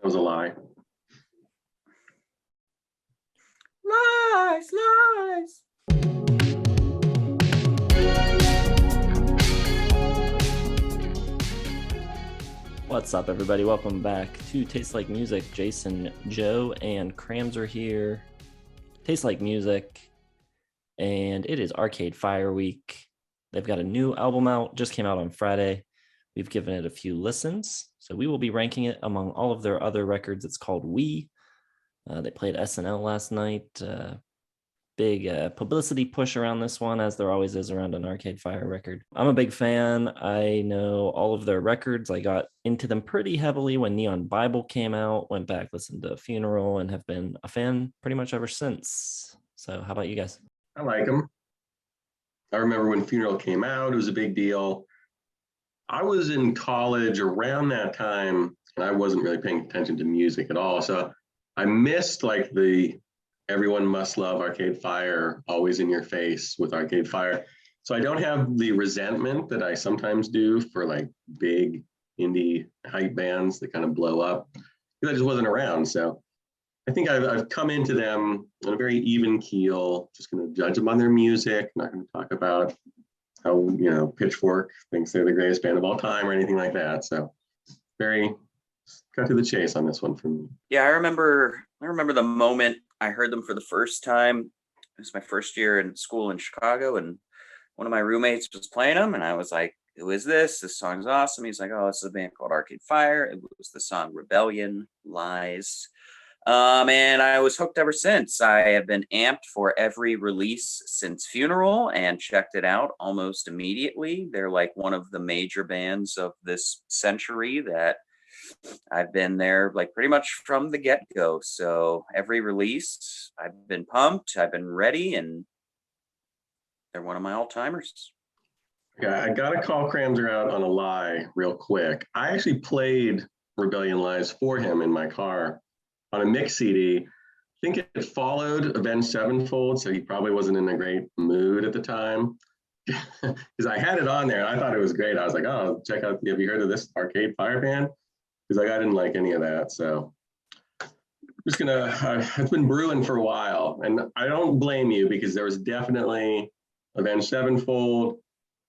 was a lie. Lies, lies. What's up, everybody? Welcome back to Taste Like Music. Jason, Joe, and Crams are here. Taste Like Music, and it is Arcade Fire Week. They've got a new album out, just came out on Friday. We've given it a few listens, so we will be ranking it among all of their other records. It's called We. They played SNL last night. Big publicity push around this one, as there always is around an Arcade Fire record. I'm a big fan. I know all of their records. I got into them pretty heavily when Neon Bible came out, went back, listened to Funeral, and have been a fan pretty much ever since. So how about you guys? I like them. I remember when Funeral came out, it was a big deal. I was in college around that time, and I wasn't really paying attention to music at all. So I missed like the everyone must love Arcade Fire, always in your face with Arcade Fire. So I don't have the resentment that I sometimes do for like big indie hype bands that kind of blow up, because I just wasn't around. So I think I've come into them on a very even keel, just going to judge them on their music, not going to talk about how, Pitchfork thinks they're the greatest band of all time or anything like that. So very cut to the chase on this one for me. Yeah, I remember the moment I heard them for the first time. It was my first year in school in Chicago, and one of my roommates was playing them, and I was like, who is this? This song's awesome. He's like, oh, this is a band called Arcade Fire. It was the song Rebellion, Lies. And I was hooked ever since. I have been amped for every release since Funeral and checked it out almost immediately. They're like one of the major bands of this century that I've been there like pretty much from the get-go. So every release, I've been pumped, I've been ready, and they're one of my all-timers. Yeah, I got to call Cramser out on a lie real quick. I actually played Rebellion Lies for him in my car on a mix CD. I think it followed Avenged Sevenfold, so he probably wasn't in a great mood at the time. Because I had it on there, and I thought it was great. I was like, oh, check out, have you heard of this Arcade Fire band? Because I didn't like any of that. So I'm just it's been brewing for a while. And I don't blame you, because there was definitely Avenged Sevenfold,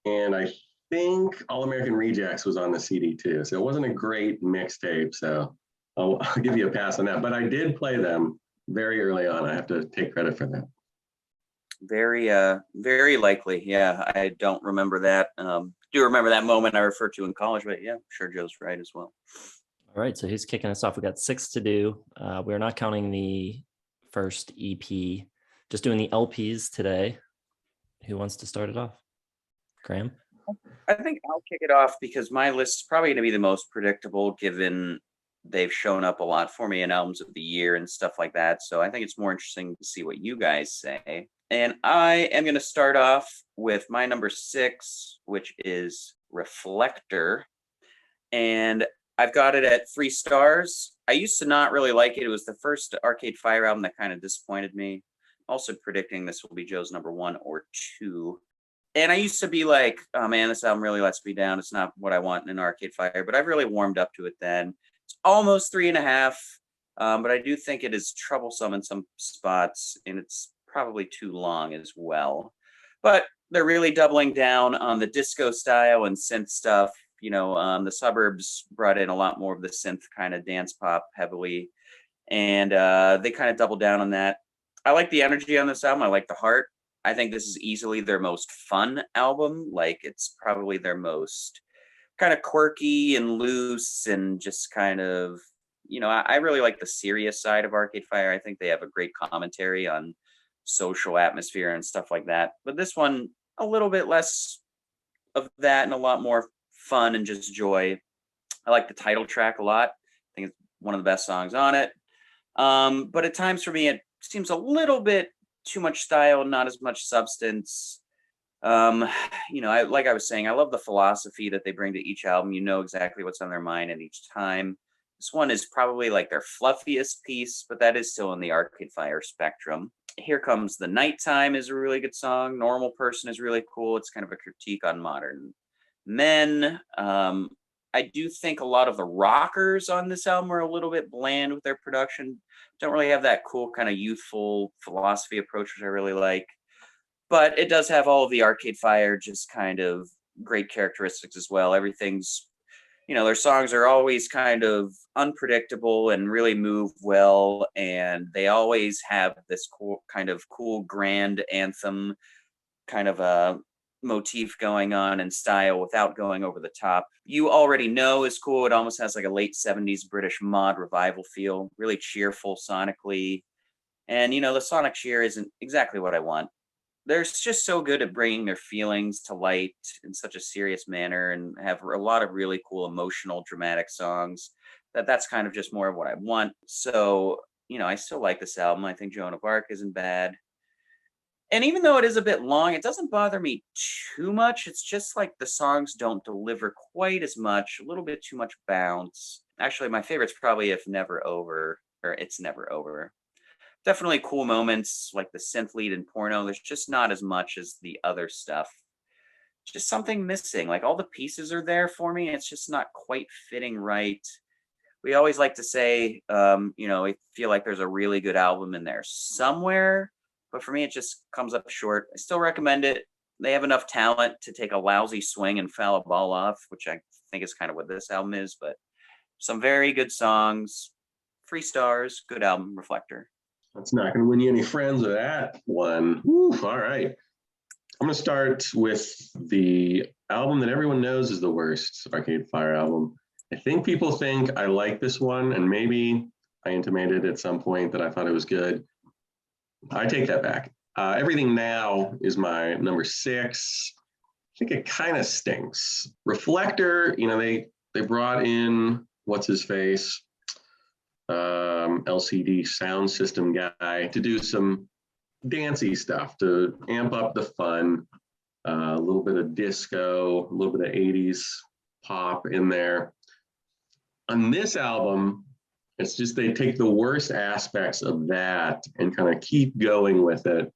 and I think All American Rejects was on the CD too. So it wasn't a great mixtape. So I'll give you a pass on that. But I did play them very early on. I have to take credit for that. Very likely. Yeah, I don't remember that. Do remember that moment I referred to in college, but yeah, I'm sure Joe's right as well. All right, so who's kicking us off? We got 6 to do. We're not counting the first EP, just doing the LPs today. Who wants to start it off? Graham? I think I'll kick it off because my list is probably going to be the most predictable, given they've shown up a lot for me in albums of the year and stuff like that. So I think it's more interesting to see what you guys say. And I am going to start off with my number 6, which is Reflektor. And I've got it at 3 stars. I used to not really like it. It was the first Arcade Fire album that kind of disappointed me. Also predicting this will be Joe's number 1 or 2. And I used to be like, oh man, this album really lets me down. It's not what I want in an Arcade Fire, but I've really warmed up to it then. It's almost 3.5, but I do think it is troublesome in some spots, and it's probably too long as well. But they're really doubling down on the disco style and synth stuff. The Suburbs brought in a lot more of the synth kind of dance pop heavily, and they kind of doubled down on that. I like the energy on this album. I like the heart. I think this is easily their most fun album. Like, it's probably their most kind of quirky and loose and just kind of, I really like the serious side of Arcade Fire. I think they have a great commentary on social atmosphere and stuff like that. But this one, a little bit less of that and a lot more fun and just joy. I like the title track a lot. I think it's one of the best songs on it. But at times for me, it seems a little bit too much style, not as much substance. Like I was saying, I love the philosophy that they bring to each album. You know exactly what's on their mind at each time. This one is probably like their fluffiest piece, but that is still in the Arcade Fire spectrum. Here Comes the Nighttime is a really good song. Normal Person is really cool. It's kind of a critique on modern men. I I do think a lot of the rockers on this album are a little bit bland with their production. Don't really have that cool kind of youthful philosophy approach, which I really like. But it does have all of the Arcade Fire just kind of great characteristics as well. Everything's, their songs are always kind of unpredictable and really move well. And they always have this cool grand anthem kind of a motif going on in style without going over the top. You Already Know is cool. It almost has like a late 70s British mod revival feel, really cheerful sonically. And, the sonic cheer isn't exactly what I want. They're just so good at bringing their feelings to light in such a serious manner and have a lot of really cool emotional dramatic songs that's kind of just more of what I want. So, I still like this album. I think Joan of Arc isn't bad. And even though it is a bit long, it doesn't bother me too much. It's just like the songs don't deliver quite as much, a little bit too much bounce. Actually, my favorite's probably If Never Over, or It's Never Over. Definitely cool moments like the synth lead in Porno. There's just not as much as the other stuff. Just something missing. Like all the pieces are there for me. It's just not quite fitting right. We always like to say, we feel like there's a really good album in there somewhere. But for me, it just comes up short. I still recommend it. They have enough talent to take a lousy swing and foul a ball off, which I think is kind of what this album is. But some very good songs. 3 stars. Good album, Reflektor. That's not going to win you any friends with that one. Ooh, all right. I'm going to start with the album that everyone knows is the worst Arcade Fire album. I think people think I like this one, and maybe I intimated at some point that I thought it was good. I take that back. Everything Now is my number 6. I think it kind of stinks. Reflektor, they brought in what's his face, LCD sound system guy to do some dancey stuff to amp up the fun, a little bit of disco, a little bit of 80s pop in there. On this album, it's just they take the worst aspects of that and kind of keep going with it.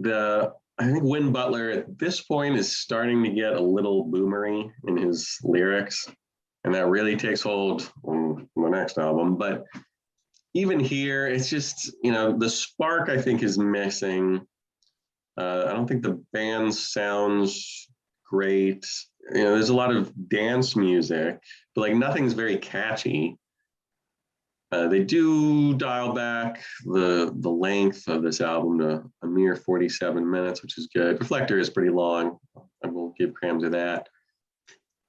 I think Will Butler at this point is starting to get a little boomery in his lyrics, and that really takes hold on the next album. But even here, it's just, the spark I think is missing. I don't think the band sounds great. There's a lot of dance music, but like nothing's very catchy. They do dial back the length of this album to a mere 47 minutes, which is good. Reflektor is pretty long. I will give Cramser that.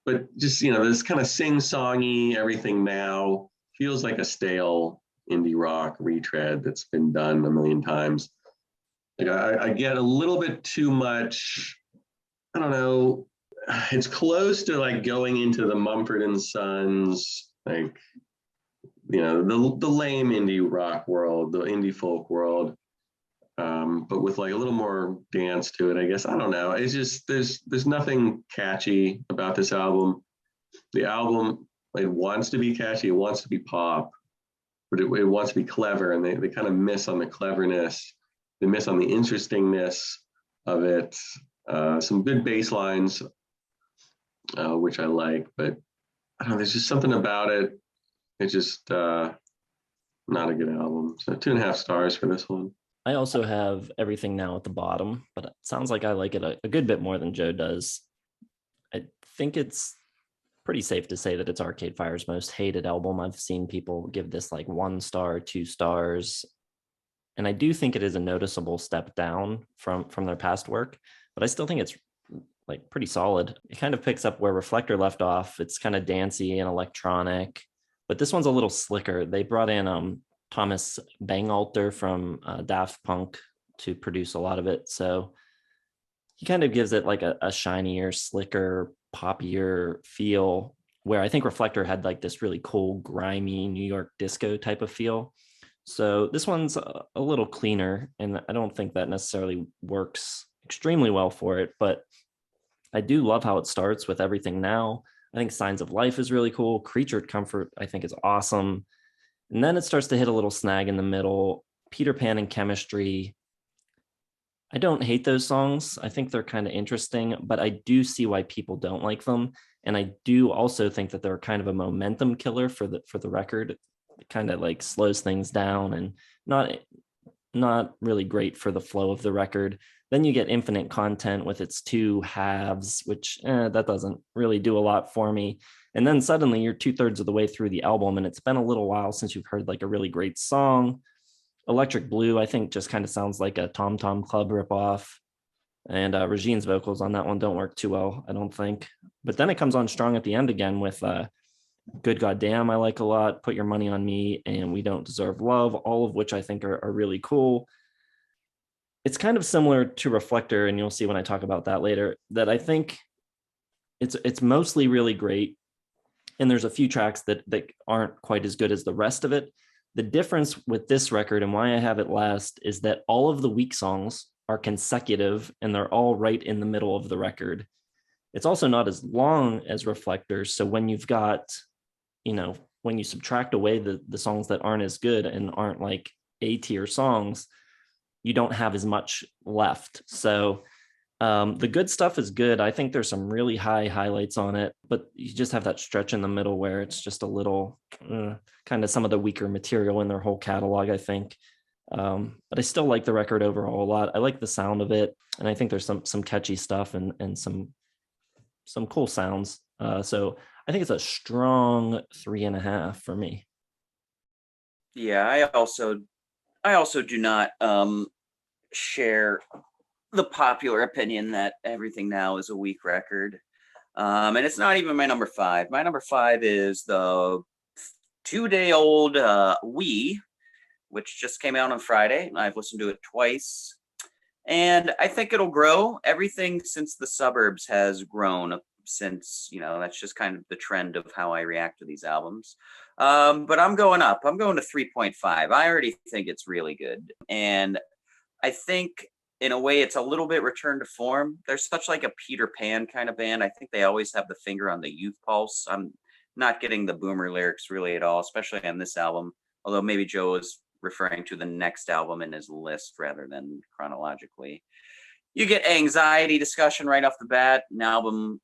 But just, this kind of sing-songy Everything Now feels like a stale indie rock retread that's been done a million times. Like I get a little bit too much, I don't know, it's close to like going into the Mumford and Sons, like, the lame indie rock world, the indie folk world, but with like a little more dance to it, I guess. I don't know. It's just there's nothing catchy about this album. The album, it wants to be catchy, it wants to be pop, but it wants to be clever, and they kind of miss on the cleverness. They miss on the interestingness of it. Some good bass lines, which I like, but I don't know. There's just something about it. It's just not a good album. So 2.5 stars for this one. I also have Everything Now at the bottom, but it sounds like I like it a good bit more than Joe does. I think it's pretty safe to say that it's Arcade Fire's most hated album. I've seen people give this like 1 star, 2 stars. And I do think it is a noticeable step down from their past work, but I still think it's like pretty solid. It kind of picks up where Reflektor left off. It's kind of dancey and electronic, but this one's a little slicker. They brought in Thomas Bangalter from Daft Punk to produce a lot of it. So he kind of gives it like a shinier, slicker, poppier feel, where I think Reflektor had like this really cool, grimy New York disco type of feel. So this one's a little cleaner, and I don't think that necessarily works extremely well for it, but I do love how it starts with Everything Now. I think Signs of Life is really cool. Creatured Comfort, I think, is awesome. And then it starts to hit a little snag in the middle. Peter Pan and Chemistry. I don't hate those songs. I think they're kind of interesting, but I do see why people don't like them. And I do also think that they're kind of a momentum killer for the record. It kind of like slows things down and not really great for the flow of the record. Then you get Infinite Content with its two halves, which that doesn't really do a lot for me. And then suddenly you're 2/3 of the way through the album, and it's been a little while since you've heard like a really great song. Electric Blue, I think, just kind of sounds like a Tom Tom Club ripoff. And Régine's vocals on that one don't work too well, I don't think. But then it comes on strong at the end again with Good Goddamn, I like a lot, Put Your Money on Me, and We Don't Deserve Love, all of which I think are really cool. It's kind of similar to Reflektor, and you'll see when I talk about that later, that I think it's mostly really great. And there's a few tracks that aren't quite as good as the rest of it. The difference with this record and why I have it last is that all of the weak songs are consecutive and they're all right in the middle of the record. It's also not as long as Reflektor. So when you've got, when you subtract away the songs that aren't as good and aren't like A tier songs, you don't have as much left. So the good stuff is good. I think there's some really high highlights on it, but you just have that stretch in the middle where it's just a little kind of some of the weaker material in their whole catalog, I think. But I still like the record overall a lot. I like the sound of it, and I think there's some catchy stuff and some cool sounds. So I think it's a strong 3.5 for me. Yeah, I also do not share the popular opinion that Everything Now is a weak record. And it's not even my number 5. My number 5 is the 2-day-old We, which just came out on Friday. I've listened to it twice. And I think it'll grow. Everything since the Suburbs has grown since, that's just kind of the trend of how I react to these albums. But I'm going up. I'm going to 3.5. I already think it's really good. And I think in a way it's a little bit return to form. They're such like a Peter Pan kind of band. I think they always have the finger on the youth pulse. I'm not getting the boomer lyrics really at all, especially on this album. Although maybe Joe is referring to the next album in his list rather than chronologically. You get anxiety discussion right off the bat, an album,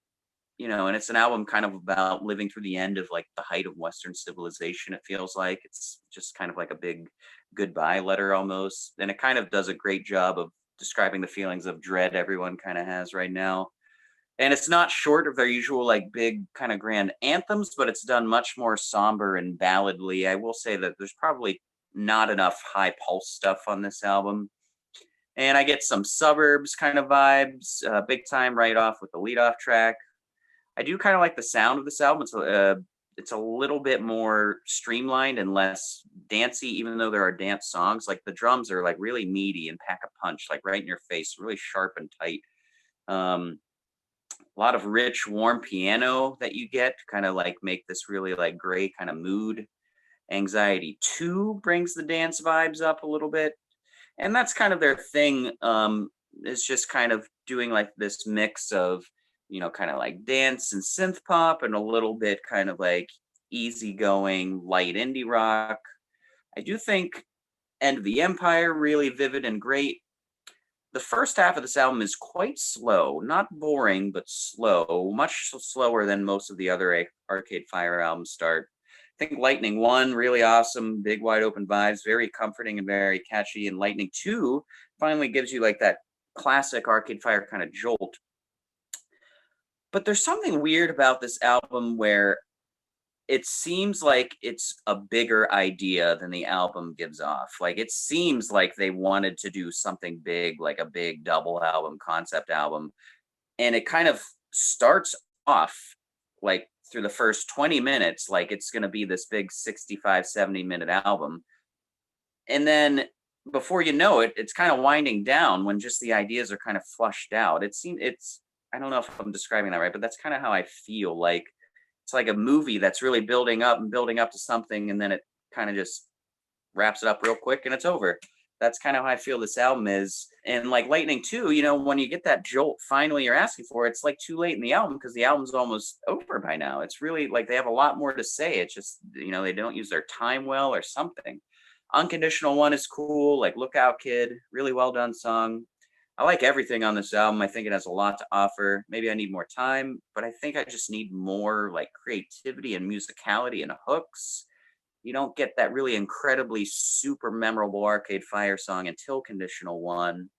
and it's an album kind of about living through the end of like the height of Western civilization. It feels like it's just kind of like a big goodbye letter almost. And it kind of does a great job of describing the feelings of dread everyone kind of has right now. And it's not short of their usual like big kind of grand anthems, but it's done much more somber and balladly. I will say that there's probably not enough high pulse stuff on this album. And I get some Suburbs kind of vibes, big time right off with the leadoff track. I do kind of like the sound of this album. It's a little bit more streamlined and less dancey, even though there are dance songs. Like the drums are like really meaty and pack a punch, like right in your face, really sharp and tight. A lot of rich, warm piano that you get to kind of like make this really like gray kind of mood. Anxiety 2 brings the dance vibes up a little bit. And that's kind of their thing. It's just kind of doing like this mix of, kind of like dance and synth pop and a little bit kind of like easygoing light indie rock. I do think End of the Empire really vivid and great. The first half of this album is quite slow, not boring, but slow, much slower than most of the other Arcade Fire albums start. I think Lightning 1, really awesome, big wide open vibes, very comforting and very catchy. And Lightning 2 finally gives you like that classic Arcade Fire kind of jolt. But there's something weird about this album where it seems like it's a bigger idea than the album gives off. Like it seems like they wanted to do something big, like a big double album, concept album. And it kind of starts off like through the first 20 minutes, like it's going to be this big 65, 70-minute album. And then before you know it, it's kind of winding down when just the ideas are kind of flushed out. I don't know if I'm describing that right, but that's kind of how I feel. Like it's like a movie that's really building up to something, and then it kind of just wraps it up real quick and it's over. That's kind of how I feel this album is. And like Lightning 2, when you get that jolt finally you're asking for, it's like too late in the album because the album's almost over by now. It's really like they have a lot more to say. It's just, they don't use their time well or something. Unconditional 1 is cool, like Lookout Kid, really well done song. I like everything on this album. I think it has a lot to offer. Maybe I need more time, but I think I just need more like creativity and musicality and hooks. You don't get that really incredibly super memorable Arcade Fire song until Conditional One.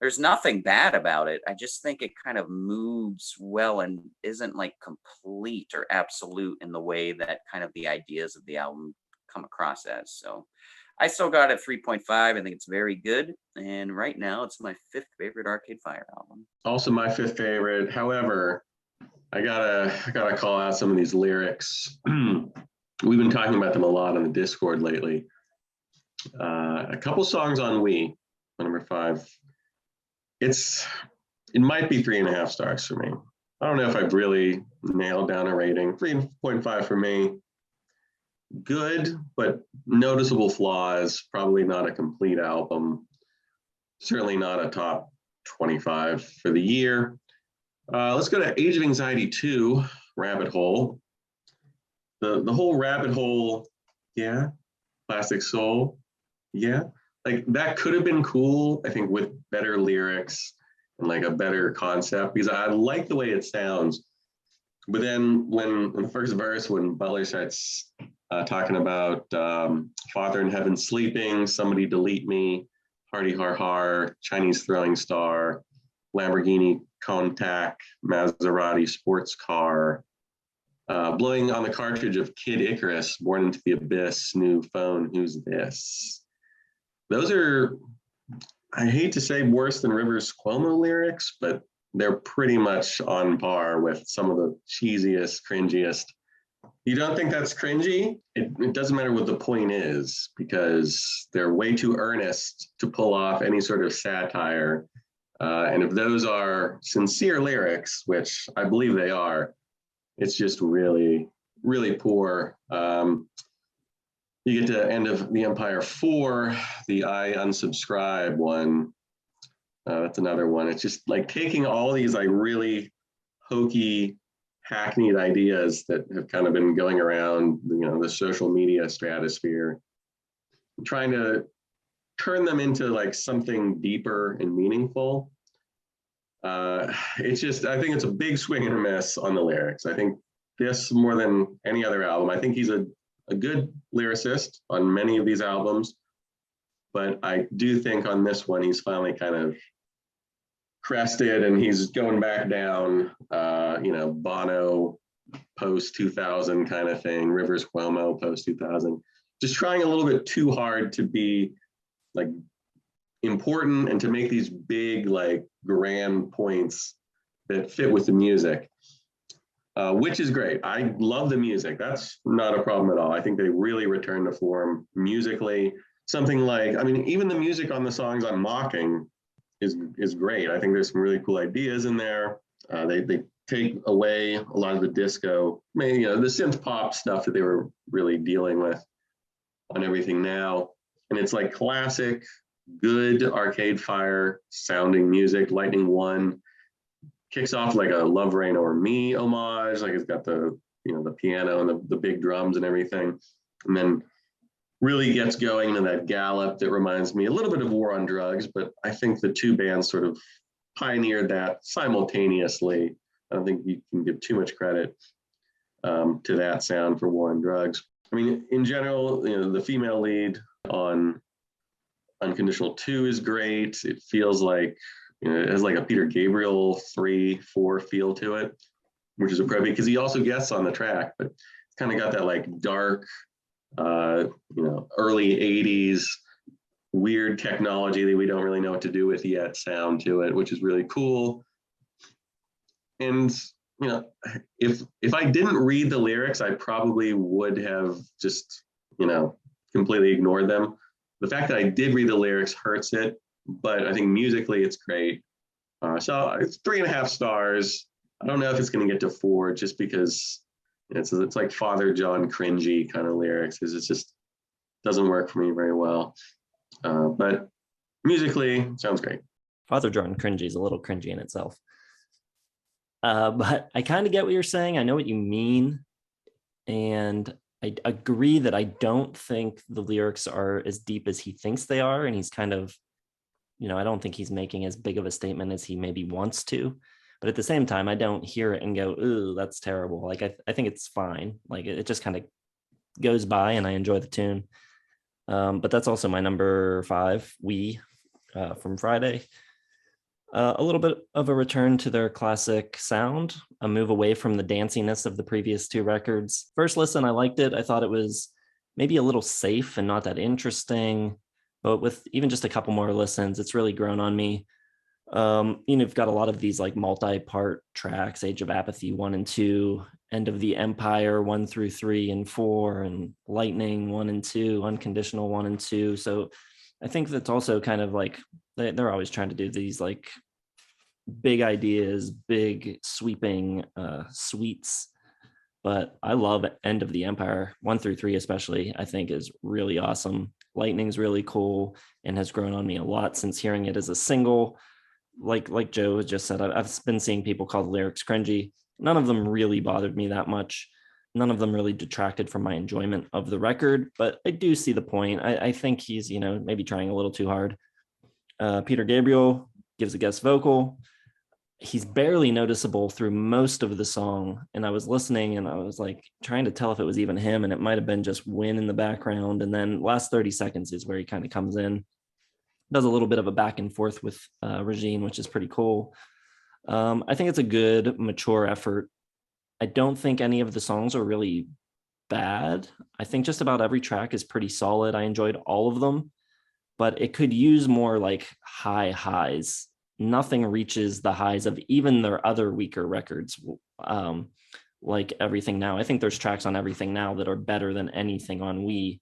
There's nothing bad about it. I just think it kind of moves well and isn't like complete or absolute in the way that kind of the ideas of the album come across as. So I still got it 3.5. I think it's very good. And right now it's my fifth favorite Arcade Fire album. Also my fifth favorite. However, I gotta call out some of these lyrics. We've been talking about them a lot on the Discord lately. A couple songs on We, number 5. It might be 3.5 stars for me. I don't know if I've really nailed down a rating. 3.5 for me. Good, but noticeable flaws. Probably not a complete album. Certainly not a top 25 for the year. Let's go to Age of Anxiety 2, Rabbit Hole. The whole rabbit hole, yeah. Plastic Soul, yeah. Like that could have been cool, I think, with better lyrics and like a better concept, because I like the way it sounds. But then when in the first verse, when Butler starts talking about Father in Heaven sleeping, somebody delete me, Hardy Har Har, Chinese throwing star, Lamborghini Countach, Maserati sports car, blowing on the cartridge of Kid Icarus, born into the abyss, new phone, who's this? Those are, I hate to say worse than Rivers Cuomo lyrics, but they're pretty much on par with some of the cheesiest, cringiest. You don't think that's cringy? It doesn't matter what the point is, because they're way too earnest to pull off any sort of satire. And if those are sincere lyrics, which I believe they are, it's just really, really poor. You get to End of the Empire 4, the I Unsubscribe one. That's another one. It's just like taking all these like really hokey, hackneyed ideas that have kind of been going around, the social media stratosphere, trying to turn them into like something deeper and meaningful. It's just, I think it's a big swing and a miss on the lyrics. I think this more than any other album. I think he's a good lyricist on many of these albums, but I do think on this one, he's finally kind of crested and he's going back down, Bono post 2000 kind of thing, Rivers Cuomo post 2000, just trying a little bit too hard to be like important and to make these big, like grand points that fit with the music. Which is great. I love the music. That's not a problem at all. I think they really returned to form musically. Something like, even the music on the songs I'm mocking is great. I think there's some really cool ideas in there. They take away a lot of the disco, the synth pop stuff that they were really dealing with on everything now. And it's like classic, good Arcade Fire sounding music. Lightning One kicks off like a Love Rain Over Me homage, like it's got the piano and the big drums and everything, and then really gets going into that gallop that reminds me a little bit of War on Drugs, but I think the two bands sort of pioneered that simultaneously. I don't think you can give too much credit to that sound for War on Drugs. In general, the female lead on Unconditional 2 is great. It feels like it has like a Peter Gabriel 3/4 feel to it, which is appropriate because he also guests on the track, but it's kind of got that like dark, early 80s weird technology that we don't really know what to do with yet sound to it, which is really cool. And if I didn't read the lyrics, I probably would have just completely ignored them. The fact that I did read the lyrics hurts it, but I think musically it's great. So it's 3.5 stars. I don't know if it's going to get to 4 just because it's like Father John cringy kind of lyrics. It just doesn't work for me very well. But musically, sounds great. Father John cringy is a little cringy in itself. But I kind of get what you're saying. I know what you mean. And I agree that I don't think the lyrics are as deep as he thinks they are. And he's kind of I don't think he's making as big of a statement as he maybe wants to. But at the same time, I don't hear it and go, ooh, that's terrible. Like, I think it's fine. Like, it just kind of goes by and I enjoy the tune. But that's also my number 5, We, from Friday. A little bit of a return to their classic sound, a move away from the danciness of the previous 2 records. First listen, I liked it. I thought it was maybe a little safe and not that interesting. But with even just a couple more listens, it's really grown on me. You've got a lot of these like multi-part tracks, Age of Apathy 1 and 2, End of the Empire 1 through 3 and 4, and Lightning 1 and 2, Unconditional 1 and 2. So I think that's also kind of like they're always trying to do these like big ideas, big sweeping suites. But I love End of the Empire 1 through 3 especially. I think is really awesome. Lightning's really cool and has grown on me a lot since hearing it as a single. Like Joe just said, I've been seeing people call the lyrics cringy. None of them really bothered me that much. None of them really detracted from my enjoyment of the record, but I do see the point. I think he's, maybe trying a little too hard. Peter Gabriel gives a guest vocal. He's barely noticeable through most of the song. And I was listening and I was like trying to tell if it was even him, and it might have been just Win in the background. And then last 30 seconds is where he kind of comes in. Does a little bit of a back and forth with Régine, which is pretty cool. I think it's a good, mature effort. I don't think any of the songs are really bad. I think just about every track is pretty solid. I enjoyed all of them, but it could use more like high highs. Nothing reaches the highs of even their other weaker records, like Everything Now. I think there's tracks on Everything Now that are better than anything on We.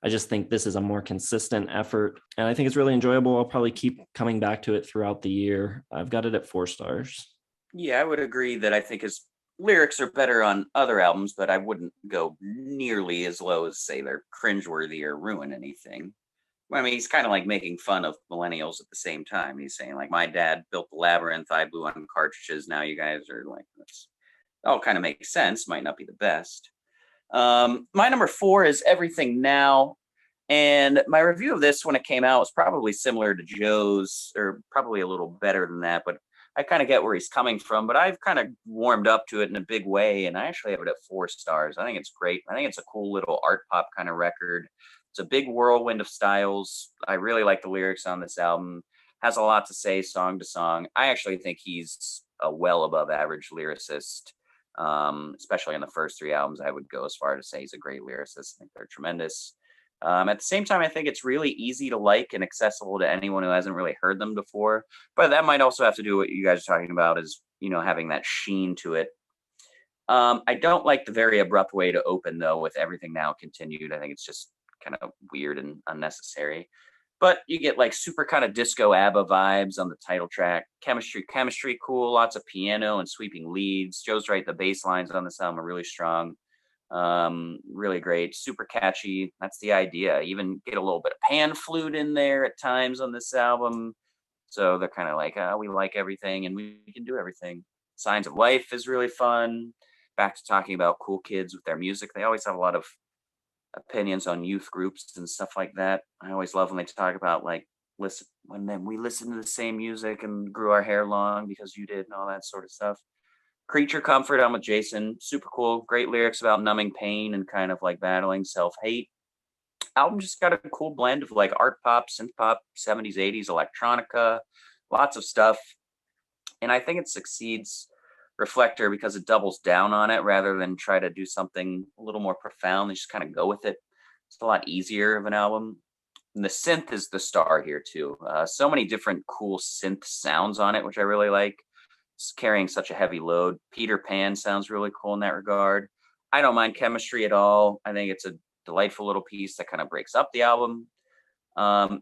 I just think this is a more consistent effort, and I think it's really enjoyable. I'll probably keep coming back to it throughout the year. I've got it at 4 stars. Yeah, I would agree that I think his lyrics are better on other albums, but I wouldn't go nearly as low as say they're cringeworthy or ruin anything. I mean, he's kind of like making fun of millennials at the same time. He's saying like, my dad built the Labyrinth, I blew on cartridges. Now you guys are like, this all kind of makes sense. Might not be the best. My number 4 is Everything Now. And my review of this when it came out was probably similar to Joe's, or probably a little better than that, but I kind of get where he's coming from. But I've kind of warmed up to it in a big way, and I actually have it at 4 stars. I think it's great. I think it's a cool little art pop kind of record. It's a big whirlwind of styles. I really like the lyrics on this album. Has a lot to say song to song. I actually think he's a well above average lyricist. Especially on the first 3 albums, I would go as far to say he's a great lyricist. I think they're tremendous. At the same time, I think it's really easy to like and accessible to anyone who hasn't really heard them before. But that might also have to do with what you guys are talking about, is, having that sheen to it. I don't like the very abrupt way to open, though, with Everything Now continued. I think it's just kind of weird and unnecessary. But you get like super kind of disco ABBA vibes on the title track. Chemistry, cool. Lots of piano and sweeping leads. Joe's right. The bass lines on this album are really strong. Really great. Super catchy. That's the idea. Even get a little bit of pan flute in there at times on this album. So they're kind of like, we like everything and we can do everything. Signs of Life is really fun. Back to talking about cool kids with their music. They always have a lot of opinions on youth groups and stuff like that. I always love when they talk about like, listen, when then we listened to the same music and grew our hair long because you did and all that sort of stuff. Creature Comfort, I'm with Jason. Super cool. Great lyrics about numbing pain and kind of like battling self-hate. Album just got a cool blend of like art pop, synth pop, 70s, 80s, electronica, lots of stuff. And I think it succeeds Reflektor because it doubles down on it rather than try to do something a little more profound. They just kind of go with it. It's a lot easier of an album. And the synth is the star here too. So many different cool synth sounds on it, which I really like. It's carrying such a heavy load. Peter Pan sounds really cool in that regard. I don't mind Chemistry at all. I think it's a delightful little piece that kind of breaks up the album.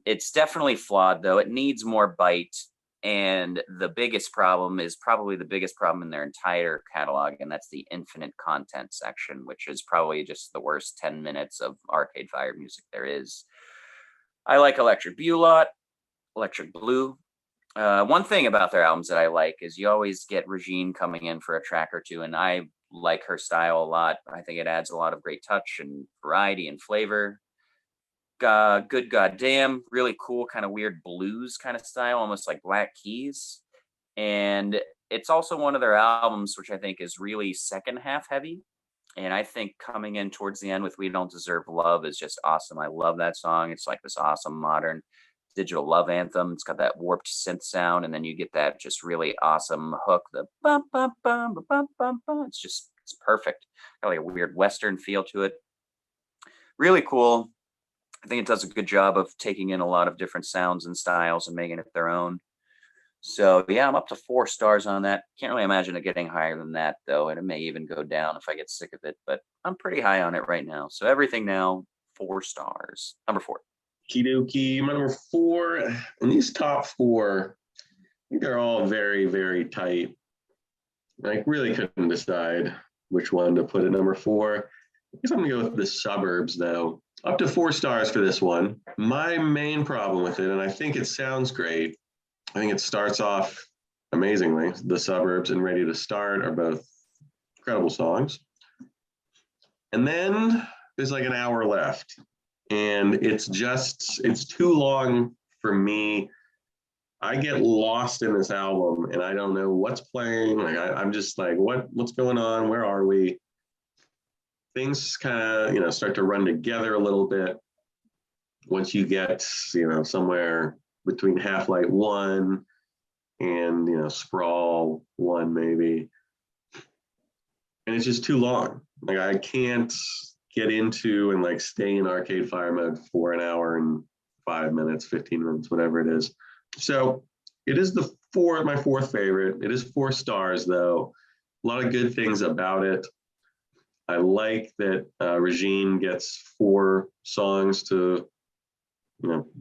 It's definitely flawed though. It needs more bite. And the biggest problem is probably the biggest problem in their entire catalog, and that's the infinite content section, which is probably just the worst 10 minutes of Arcade Fire music there is. I like Electric Blue a lot, Electric Blue. One thing about their albums that I like is you always get Régine coming in for a track or two, and I like her style a lot. I think it adds a lot of great touch and variety and flavor. Good Goddamn, really cool, kind of weird blues kind of style, almost like Black Keys. And it's also one of their albums, which I think is really second half heavy. And I think coming in towards the end with We Don't Deserve Love is just awesome. I love that song. It's like this awesome modern digital love anthem. It's got that warped synth sound, and then you get that just really awesome hook, the bum bum bum bum bum bum bum. It's perfect. Got like a weird Western feel to it. Really cool. I think it does a good job of taking in a lot of different sounds and styles and making it their own. So yeah, I'm up to 4 stars on that. Can't really imagine it getting higher than that though, and it may even go down if I get sick of it. But I'm pretty high on it right now. So everything now 4 stars. Number 4. Kidoki, my number 4. And these top 4, I think they're all very, very tight. I really couldn't decide which one to put at number 4. I guess I'm gonna go with the Suburbs though. Up to 4 stars for this one. My main problem with it, and I think it sounds great, I think it starts off amazingly. The Suburbs and Ready to Start are both incredible songs. And then there's like an hour left. And it's too long for me. I get lost in this album and I don't know what's playing. Like I'm just like, what's going on? Where are we? Things kind of, start to run together a little bit once you get, somewhere between Half Light 1 and, Sprawl 1 maybe. And it's just too long. Like I can't get into and like stay in Arcade Fire mode for an hour and 5 minutes, 15 minutes, whatever it is. So it is my 4th favorite. It is 4 stars though. A lot of good things about it. I like that Régine gets 4 songs to,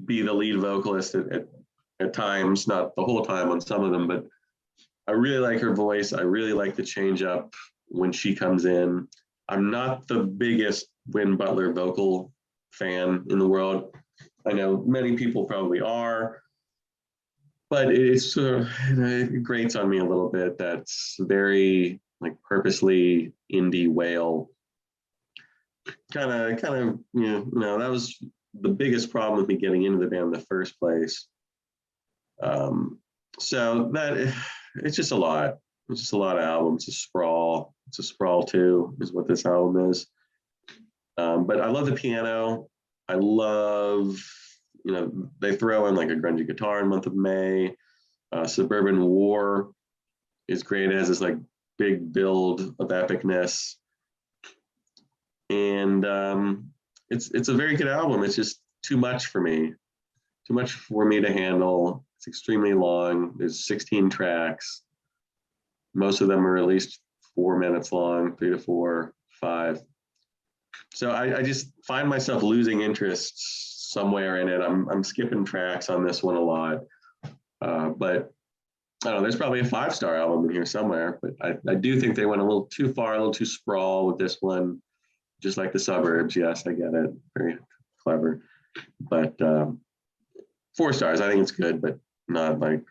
be the lead vocalist at times, not the whole time on some of them, but I really like her voice. I really like the change up when she comes in. I'm not the biggest Will Butler vocal fan in the world. I know many people probably are, but it grates on me a little bit. That's very like purposely indie wail. Kind of, that was the biggest problem with me getting into the band in the first place. So that it's just a lot. It's just a lot of albums. It's a sprawl. It's a sprawl too, is what this album is. But I love the piano. I love, they throw in like a grungy guitar in the month of May. Suburban War is great. It has this like big build of epicness. And it's a very good album. It's just too much for me. Too much for me to handle. It's extremely long. There's 16 tracks. Most of them are at least 4 minutes long, 3 to 4, 5. So I just find myself losing interest somewhere in it. I'm skipping tracks on this one a lot. But I don't know, there's probably a 5-star album in here somewhere. But I do think they went a little too far, a little too sprawl with this one. Just like the Suburbs. Yes, I get it. Very clever. But 4 stars. I think it's good, but not like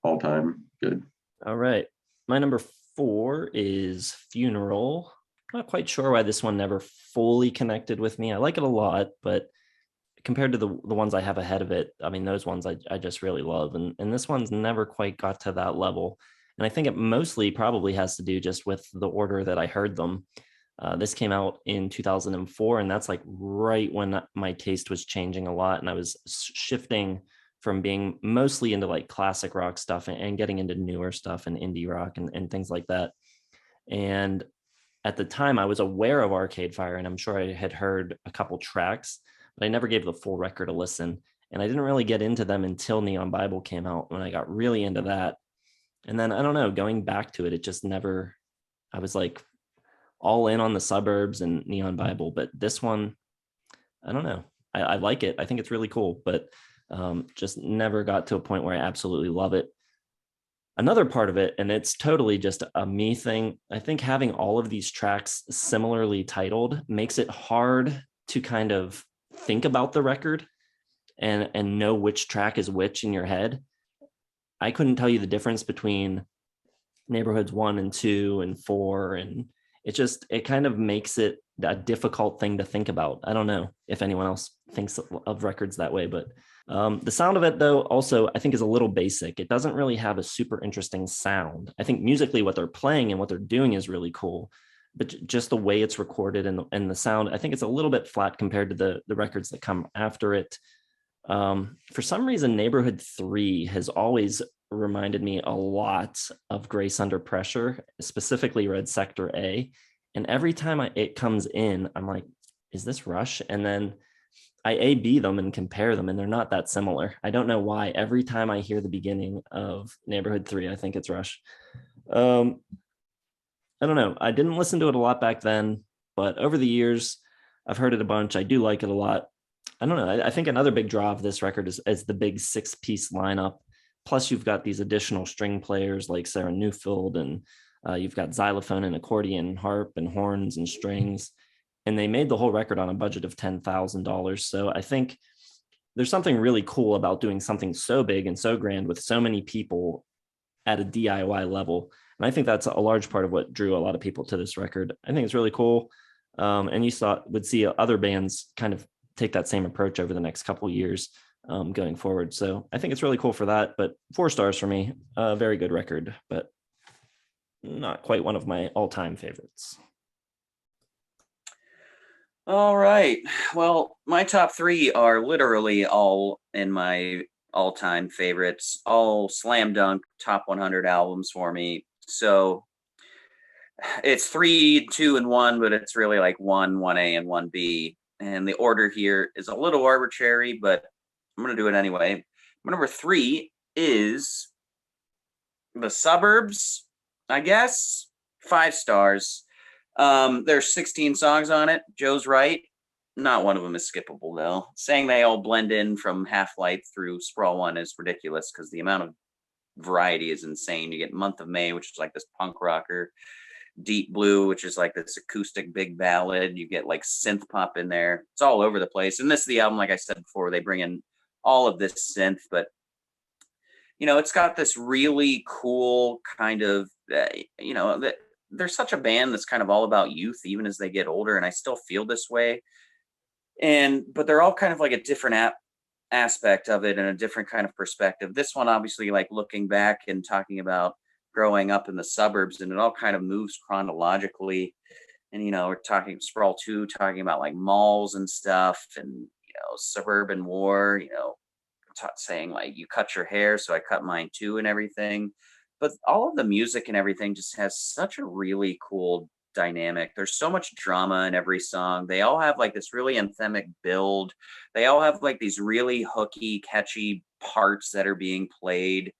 all time good. All right. My number 4 is Funeral. Not quite sure why this one never fully connected with me. I like it a lot, but compared to the ones I have ahead of it, I mean, those ones I just really love. And this one's never quite got to that level. And I think it mostly probably has to do just with the order that I heard them. This came out in 2004, and that's like right when my taste was changing a lot. And I was shifting from being mostly into like classic rock stuff and getting into newer stuff and indie rock and things like that. And at the time I was aware of Arcade Fire, and I'm sure I had heard a couple tracks, but I never gave the full record a listen. And I didn't really get into them until Neon Bible came out, when I got really into that. And then, I don't know, going back to it, it just never, I was like all in on the Suburbs and Neon Bible, but this one, I don't know. I like it. I think it's really cool, but just never got to a point where I absolutely love it. Another part of it, and it's totally just a me thing, I think having all of these tracks similarly titled makes it hard to kind of think about the record and know which track is which in your head. I couldn't tell you the difference between Neighborhoods 1 and 2 and 4, and it kind of makes it a difficult thing to think about. I don't know if anyone else thinks of records that way, but the sound of it, though, also I think is a little basic. It doesn't really have a super interesting sound. I think musically what they're playing and what they're doing is really cool, but just the way it's recorded and the sound, I think it's a little bit flat compared to the records that come after it. For some reason, Neighborhood 3 has always reminded me a lot of Grace Under Pressure, specifically Red Sector A. And every time it comes in, I'm like, is this Rush? And then I A/B them and compare them, and they're not that similar. I don't know why. Every time I hear the beginning of Neighborhood 3, I think it's Rush. I don't know. I didn't listen to it a lot back then, but over the years, I've heard it a bunch. I do like it a lot. I don't know. I think another big draw of this record is the big 6-piece lineup. Plus, you've got these additional string players like Sarah Neufeld, and you've got xylophone and accordion, harp and horns and strings. And they made the whole record on a budget of $10,000. So I think there's something really cool about doing something so big and so grand with so many people at a DIY level. And I think that's a large part of what drew a lot of people to this record. I think it's really cool. And you would see other bands kind of take that same approach over the next couple of years going forward. So I think it's really cool for that. But 4 stars for me. A very good record, but not quite one of my all-time favorites. All right. Well, my top 3 are literally all in my all-time favorites, all slam dunk top 100 albums for me. So it's 3, 2, and 1, but it's really like 1, 1A, and 1B. And the order here is a little arbitrary, but I'm going to do it anyway. My number 3 is The Suburbs, I guess. 5 stars. There's 16 songs on it. Joe's right. Not one of them is skippable, though. Saying they all blend in from Half-Light through Sprawl 1 is ridiculous because the amount of variety is insane. You get Month of May, which is like this punk rocker. Deep Blue, which is like this acoustic big ballad. You get like synth pop in there. It's all over the place. And this is the album, like I said before, they bring in all of this synth, but it's got this really cool kind of, they're such a band that's kind of all about youth, even as they get older. And I still feel this way. But they're all kind of like a different aspect of it and a different kind of perspective. This one, obviously, like looking back and talking about growing up in the suburbs, and it all kind of moves chronologically. And, we're talking Sprawl 2, talking about like malls and stuff and, suburban war, saying like, you cut your hair, so I cut mine too and everything. But all of the music and everything just has such a really cool dynamic. There's so much drama in every song. They all have like this really anthemic build. They all have like these really hooky, catchy parts that are being played.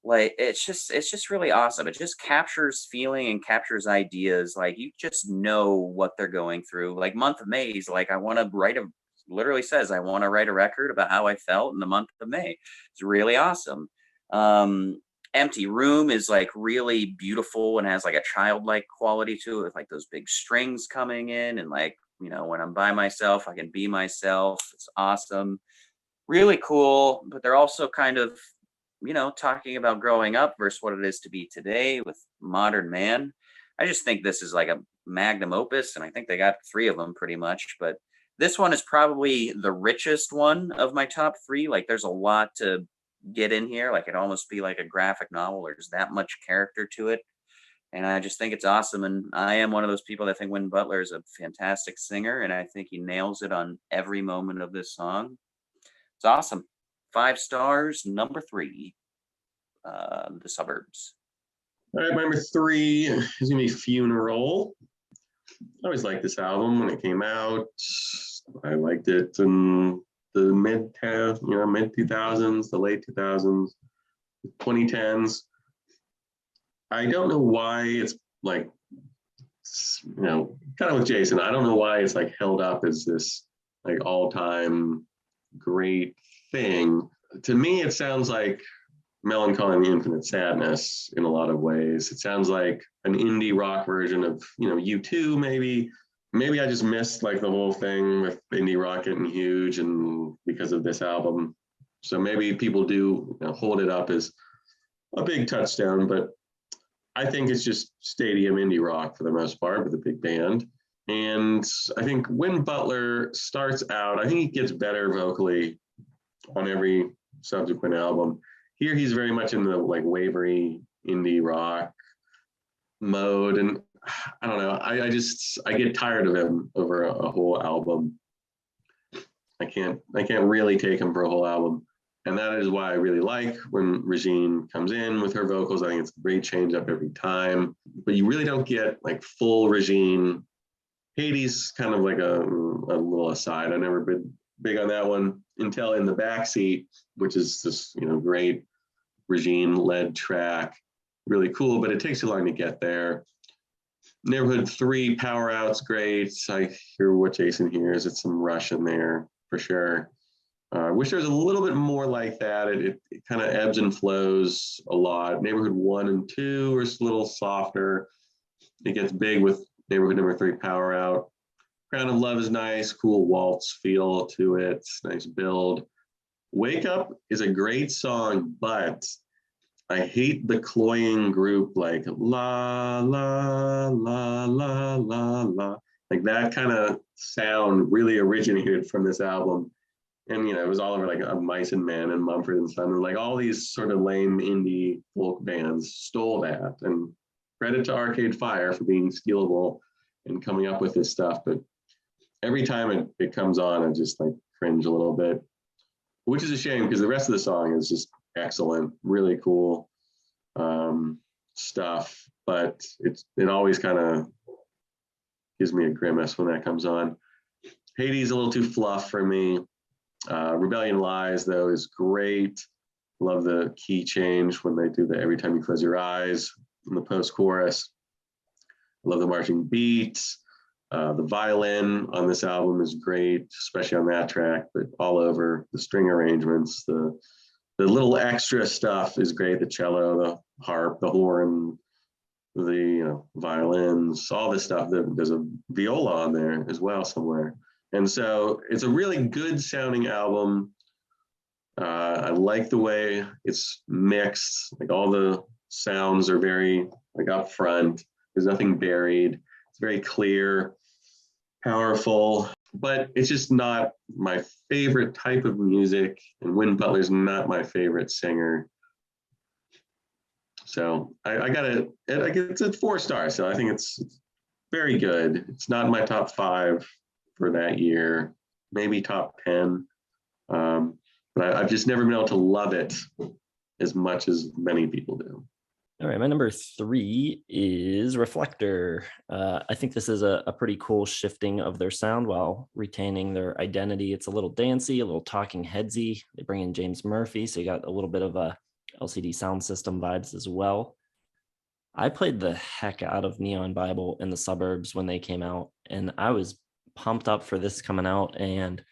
Like it's just really awesome. It just captures feeling and captures ideas. Like you just know what they're going through. Like Month of May is like, I want to literally says, I want to write a record about how I felt in the month of May. It's really awesome. Empty Room is like really beautiful and has like a childlike quality to it, with like those big strings coming in, and like, when I'm by myself, I can be myself. It's awesome. Really cool. But they're also kind of, talking about growing up versus what it is to be today with modern man. I just think this is like a magnum opus, and I think they got 3 of them pretty much. But this one is probably the richest one of my top 3. Like there's a lot to get in here. Like it'd almost be like a graphic novel. There's that much character to it. And I just think it's awesome. And I am one of those people that think Will Butler is a fantastic singer, and I think he nails it on every moment of this song. It's awesome. 5 stars, number 3, The Suburbs. All right, number 3 is gonna be Funeral. I always liked this album when it came out. I liked it in the mid 2000s, the late 2000s, 2010s. I don't know why it's like, kind of with Jason, I don't know why it's like held up as this like all-time great thing. To me, it sounds like Melancholy and the Infinite Sadness in a lot of ways. It sounds like an indie rock version of, U2 maybe. Maybe I just missed like the whole thing with indie rock getting huge and because of this album. So maybe people do hold it up as a big touchdown, but I think it's just stadium indie rock for the most part with a big band. And I think when Butler starts out, I think he gets better vocally on every subsequent album. Here he's very much in the like wavery indie rock mode, and I don't know. I get tired of him over a whole album. I can't really take him for a whole album, and that is why I really like when Régine comes in with her vocals. I think it's a great change up every time, but you really don't get like full Régine. Hades kind of like a little aside. I've never been big on that one until In the Backseat, which is this great Régine led track, really cool, but it takes too long to get there. Neighborhood 3 Power Out's great. I hear what Jason hears. It's some Rush in there for sure. I wish there was a little bit more like that. It kind of ebbs and flows a lot. Neighborhood 1 and 2 are a little softer. It gets big with Neighborhood number 3 Power Out. Crown of Love is nice, cool waltz feel to it, nice build. Wake Up is a great song, but I hate the cloying group like la la la la la la. Like that kind of sound really originated from this album. And it was all over like a Mice and Men and Mumford and Son, and like all these sort of lame indie folk bands stole that. And credit to Arcade Fire for being stealable and coming up with this stuff. But every time it comes on, I just like cringe a little bit, which is a shame because the rest of the song is just excellent, really cool stuff. But it always kind of gives me a grimace when that comes on. Hades a little too fluff for me. Rebellion Lies though is great. Love the key change when they do the Every Time You Close Your Eyes in the post-chorus. I love the marching beats. The violin on this album is great, especially on that track, but all over. The string arrangements, the little extra stuff is great. The cello, the harp, the horn, the violins, all this stuff. There's a viola on there as well somewhere. And so it's a really good sounding album. I like the way it's mixed. Like all the sounds are very like up front. There's nothing buried. It's very clear, powerful, but it's just not my favorite type of music. And Win Butler's not my favorite singer. So I got it. It's a 4 stars. So I think it's very good. It's not in my top 5 for that year, maybe top 10. But I've just never been able to love it as much as many people do. All right, my number 3 is Reflektor. I think this is a pretty cool shifting of their sound while retaining their identity. It's a little dancey, a little Talking Headsy. They bring in James Murphy, so you got a little bit of a LCD Sound System vibes as well. I played the heck out of Neon Bible and the Suburbs when they came out, and I was pumped up for this coming out. And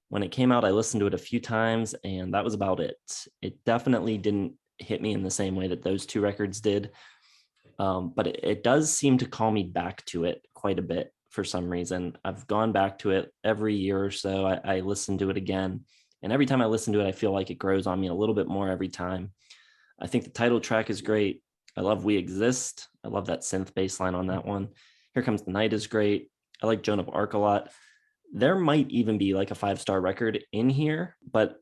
when it came out, I listened to it a few times, and that was about it. It definitely didn't hit me in the same way that those 2 records did. But it does seem to call me back to it quite a bit for some reason. I've gone back to it every year or so. I listen to it again. And every time I listen to it, I feel like it grows on me a little bit more every time. I think the title track is great. I love We Exist. I love that synth bass line on that one. Here Comes the Night is great. I like Joan of Arc a lot. There might even be like a 5-star record in here, but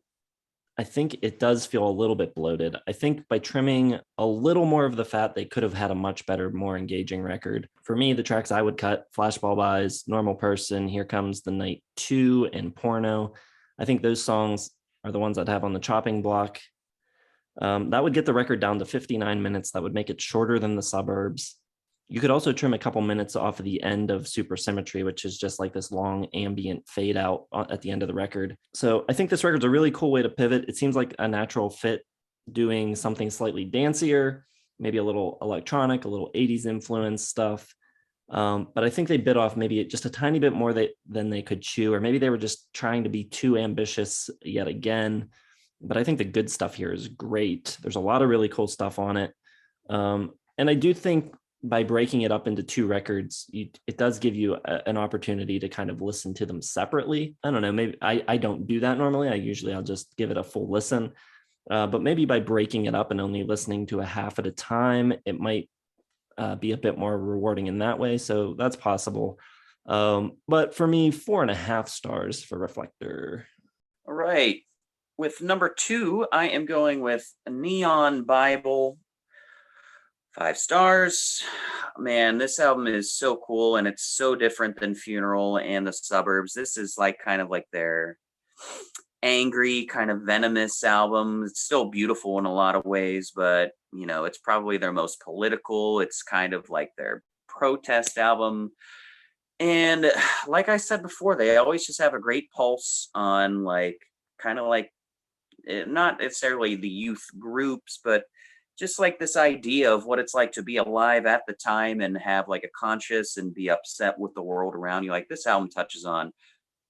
I think it does feel a little bit bloated. I think by trimming a little more of the fat, they could have had a much better, more engaging record. For me, the tracks I would cut: Flashbulb Eyes, Normal Person, Here Comes the Night 2, and Porno. I think those songs are the ones I'd have on the chopping block. That would get the record down to 59 minutes. That would make it shorter than the Suburbs. You could also trim a couple minutes off of the end of Supersymmetry, which is just like this long ambient fade out at the end of the record. So I think this record's a really cool way to pivot. It seems like a natural fit, doing something slightly dancier, maybe a little electronic, a little 80s influence stuff. But I think they bit off maybe just a tiny bit more than they could chew, or maybe they were just trying to be too ambitious yet again. But I think the good stuff here is great. There's a lot of really cool stuff on it. And I do think by breaking it up into 2 records, it does give you an opportunity to kind of listen to them separately. I don't know, maybe I don't do that normally. I'll just give it a full listen. But maybe by breaking it up and only listening to a half at a time, it might be a bit more rewarding in that way. So that's possible. But for me, 4.5 stars for Reflektor. All right. With number 2, I am going with Neon Bible. 5 stars. Man, this album is so cool, and it's so different than Funeral and the Suburbs. This is like kind of like their angry, kind of venomous album. It's still beautiful in a lot of ways, but you know, it's probably their most political. It's kind of like their protest album. And like I said before, they always just have a great pulse on like kind of like not necessarily the youth groups, but just like this idea of what it's like to be alive at the time and have like a conscience and be upset with the world around you. Like this album touches on,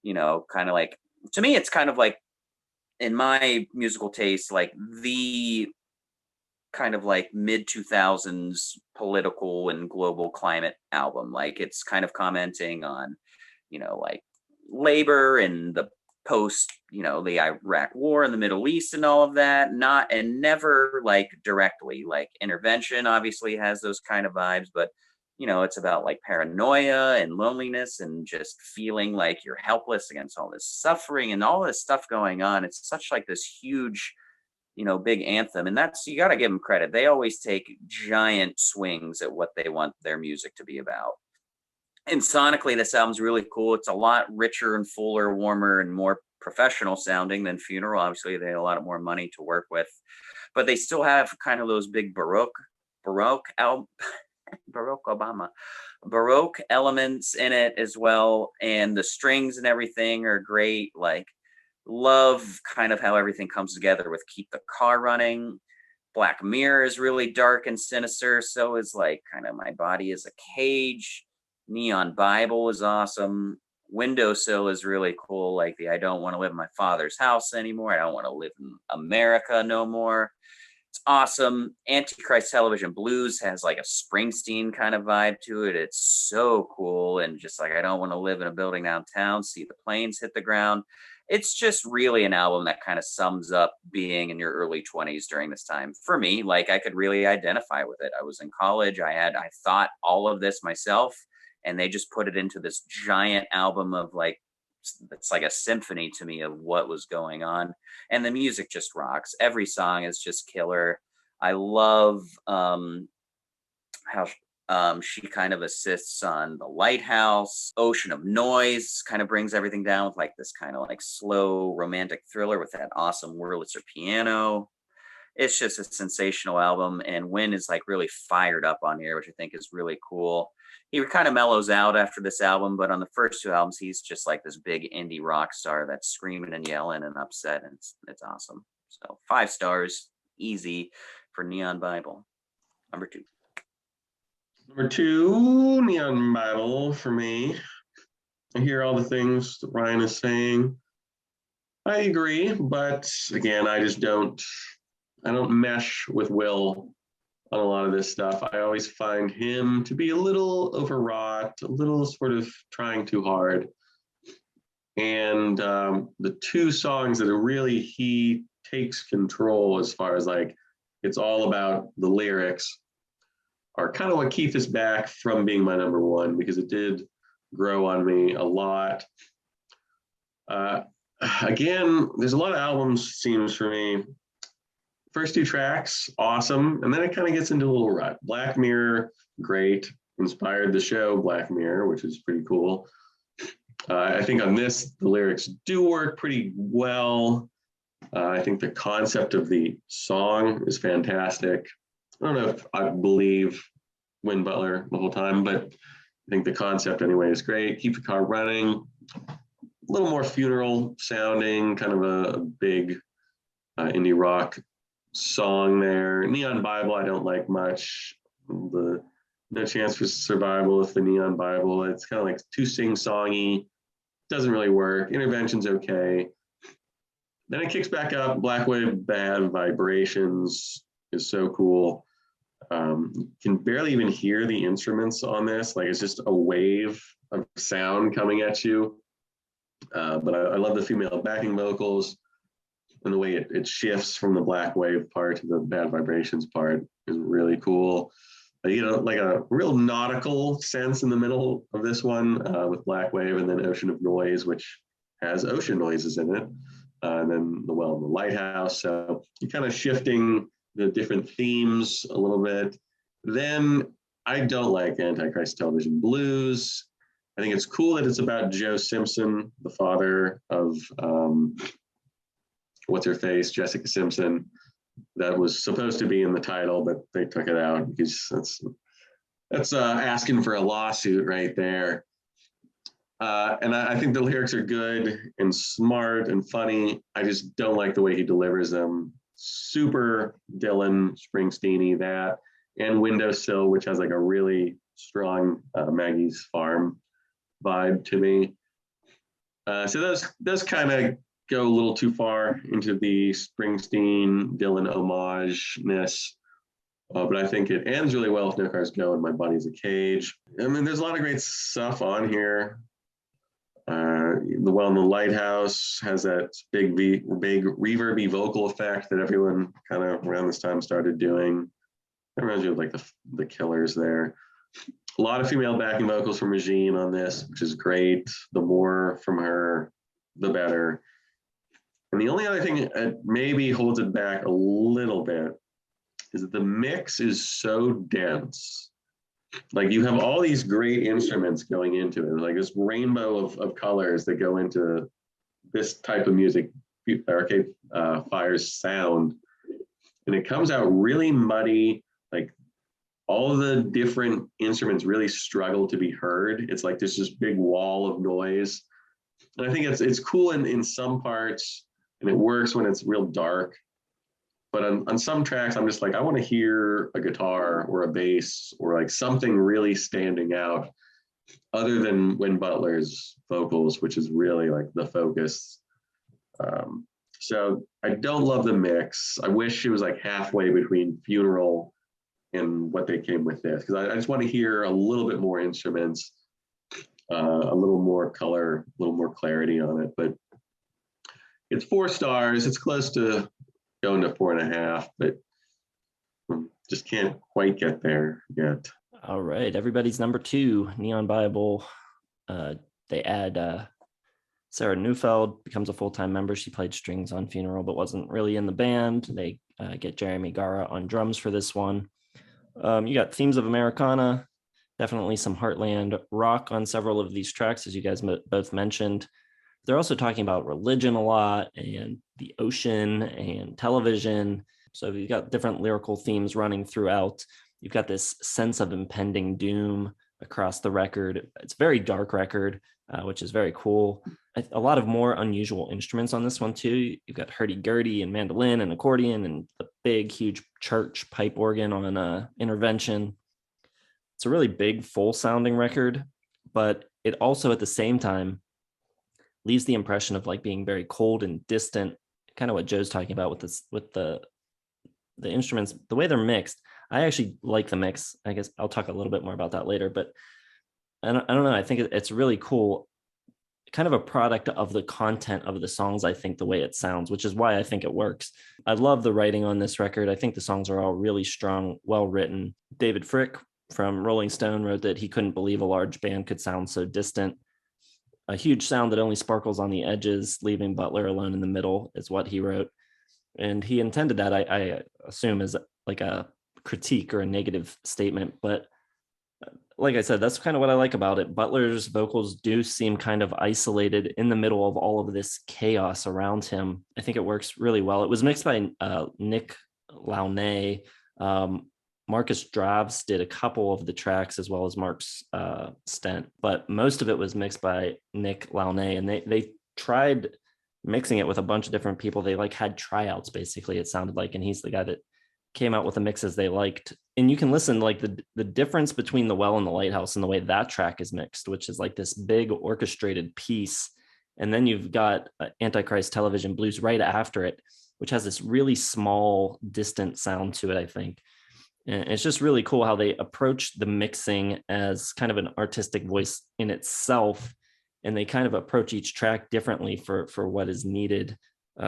you know, kind of like, to me, it's kind of like, in my musical taste, like the kind of like mid 2000s political and global climate album. Like it's kind of commenting on, you know, like labor and the post, you know, the Iraq war in the Middle East and all of that. Not and never like directly. Like Intervention obviously has those kind of vibes, but you know, it's about like paranoia and loneliness and just feeling like you're helpless against all this suffering and all this stuff going on. It's such like this huge, you know, big anthem. And that's, you got to give them credit. They always take giant swings at what they want their music to be about. And sonically, this album's really cool. It's a lot richer and fuller, warmer, and more professional sounding than Funeral. Obviously, they had a lot more money to work with, but they still have kind of those big Baroque elements in it as well. And the strings and everything are great. Like, love kind of how everything comes together with Keep the Car Running. Black Mirror is really dark and sinister. So is like kind of My Body is a Cage. Neon Bible is awesome. Windowsill is really cool. Like the I don't want to live in my father's house anymore. I don't want to live in America no more. It's awesome. Antichrist Television Blues has like a Springsteen kind of vibe to it. It's so cool. And just like, I don't want to live in a building downtown, see the planes hit the ground. It's just really an album that kind of sums up being in your early 20s during this time. For me, like I could really identify with it. I was in college. I thought all of this myself, and they just put it into this giant album of like, it's like a symphony to me of what was going on. And the music just rocks. Every song is just killer. I love how she kind of assists on The Lighthouse. Ocean of Noise kind of brings everything down with like this kind of like slow romantic thriller with that awesome Wurlitzer piano. It's just a sensational album. And Wynn is like really fired up on here, which I think is really cool. He kind of mellows out after this album, but on the first 2 albums, he's just like this big indie rock star that's screaming and yelling and upset, and it's awesome. So 5 stars, easy for Neon Bible. Number 2. Number 2, Neon Bible for me. I hear all the things that Ryan is saying. I agree, but again, I don't mesh with Will on a lot of this stuff. I always find him to be a little overwrought, a little sort of trying too hard. And the 2 songs that are really, he takes control as far as like, it's all about the lyrics, are kind of what keep us back from being my number 1, because it did grow on me a lot. Again, there's a lot of albums, seems for me. First 2 tracks, awesome. And then it kind of gets into a little rut. Black Mirror, great. Inspired the show Black Mirror, which is pretty cool. I think on this, the lyrics do work pretty well. I think the concept of the song is fantastic. I don't know if I believe Will Butler the whole time, but I think the concept anyway is great. Keep the Car Running. A little more Funeral sounding, kind of a big indie rock song there. Neon Bible I don't like much. The No Chance for Survival with the Neon Bible, it's kind of like too sing-songy, doesn't really work. Intervention's okay. Then it kicks back up. Black Wave Bad Vibrations is so cool. You can barely even hear the instruments on this. Like it's just a wave of sound coming at you. But I love the female backing vocals. And the way it shifts from the Black Wave part to the Bad Vibrations part is really cool. You know, like a real nautical sense in the middle of this one with Black Wave, and then Ocean of Noise, which has ocean noises in it, and then the Well and the Lighthouse. So you're kind of shifting the different themes a little bit. Then I don't like Antichrist Television Blues. I think it's cool that it's about Joe Simpson, the father of what's her face, Jessica Simpson. That was supposed to be in the title, but they took it out because that's asking for a lawsuit right there. And I think the lyrics are good and smart and funny. I just don't like the way he delivers them. Super Dylan Springsteen-y, that, and Windowsill, which has like a really strong Maggie's Farm vibe to me. So those kind of go a little too far into the Springsteen Dylan homage-ness. But I think it ends really well with No Cars Go and My Body's a Cage. I mean, there's a lot of great stuff on here. The Well in the Lighthouse has that big reverby vocal effect that everyone kind of around this time started doing. It reminds me of like the Killers there. A lot of female backing vocals from Régine on this, which is great. The more from her, the better. And the only other thing that maybe holds it back a little bit is that the mix is so dense. Like you have all these great instruments going into it, like this rainbow of colors that go into this type of music, Arcade Fire's sound. And it comes out really muddy, like all the different instruments really struggle to be heard. It's like there's this big wall of noise. And I think it's cool in some parts, and it works when it's real dark. But on some tracks, I'm just like, I want to hear a guitar or a bass or like something really standing out other than Will Butler's vocals, which is really like the focus. So I don't love the mix. I wish it was like halfway between Funeral and what they came with this, because I just want to hear a little bit more instruments, a little more color, a little more clarity on it. But it's 4 stars. It's close to going to 4.5, but just can't quite get there yet. All right, everybody's number 2, Neon Bible. They add Sarah Neufeld, becomes a full-time member. She played strings on Funeral, but wasn't really in the band. They get Jeremy Gara on drums for this one. You got themes of Americana, definitely some Heartland rock on several of these tracks, as you guys both mentioned. They're also talking about religion a lot and the ocean and television. So you've got different lyrical themes running throughout. You've got this sense of impending doom across the record. It's a very dark record, which is very cool. A lot of more unusual instruments on this one too. You've got hurdy-gurdy and mandolin and accordion and the big, huge church pipe organ on Intervention. It's a really big, full-sounding record, but it also at the same time leaves the impression of like being very cold and distant, kind of what Joe's talking about with this, with the instruments, the way they're mixed. I actually like the mix. I guess I'll talk a little bit more about that later, but I don't know. I think it's really cool, kind of a product of the content of the songs, I think, the way it sounds, which is why I think it works. I love the writing on this record. I think the songs are all really strong, well written. David Fricke from Rolling Stone wrote that he couldn't believe a large band could sound so distant. A huge sound that only sparkles on the edges, leaving Butler alone in the middle, is what he wrote. And he intended that, I assume, as like a critique or a negative statement. But like I said, that's kind of what I like about it. Butler's vocals do seem kind of isolated in the middle of all of this chaos around him. I think it works really well. It was mixed by Nick Launay. Marcus Draves did a couple of the tracks as well as Mark's Stent, but most of it was mixed by Nick Launay, and they tried mixing it with a bunch of different people. They like had tryouts, basically, it sounded like, and he's the guy that came out with the mixes they liked. And you can listen like the difference between The Well and the Lighthouse and the way that track is mixed, which is like this big orchestrated piece, and then you've got Antichrist Television Blues right after it, which has this really small, distant sound to it, I think. And it's just really cool how they approach the mixing as kind of an artistic voice in itself, and they kind of approach each track differently for what is needed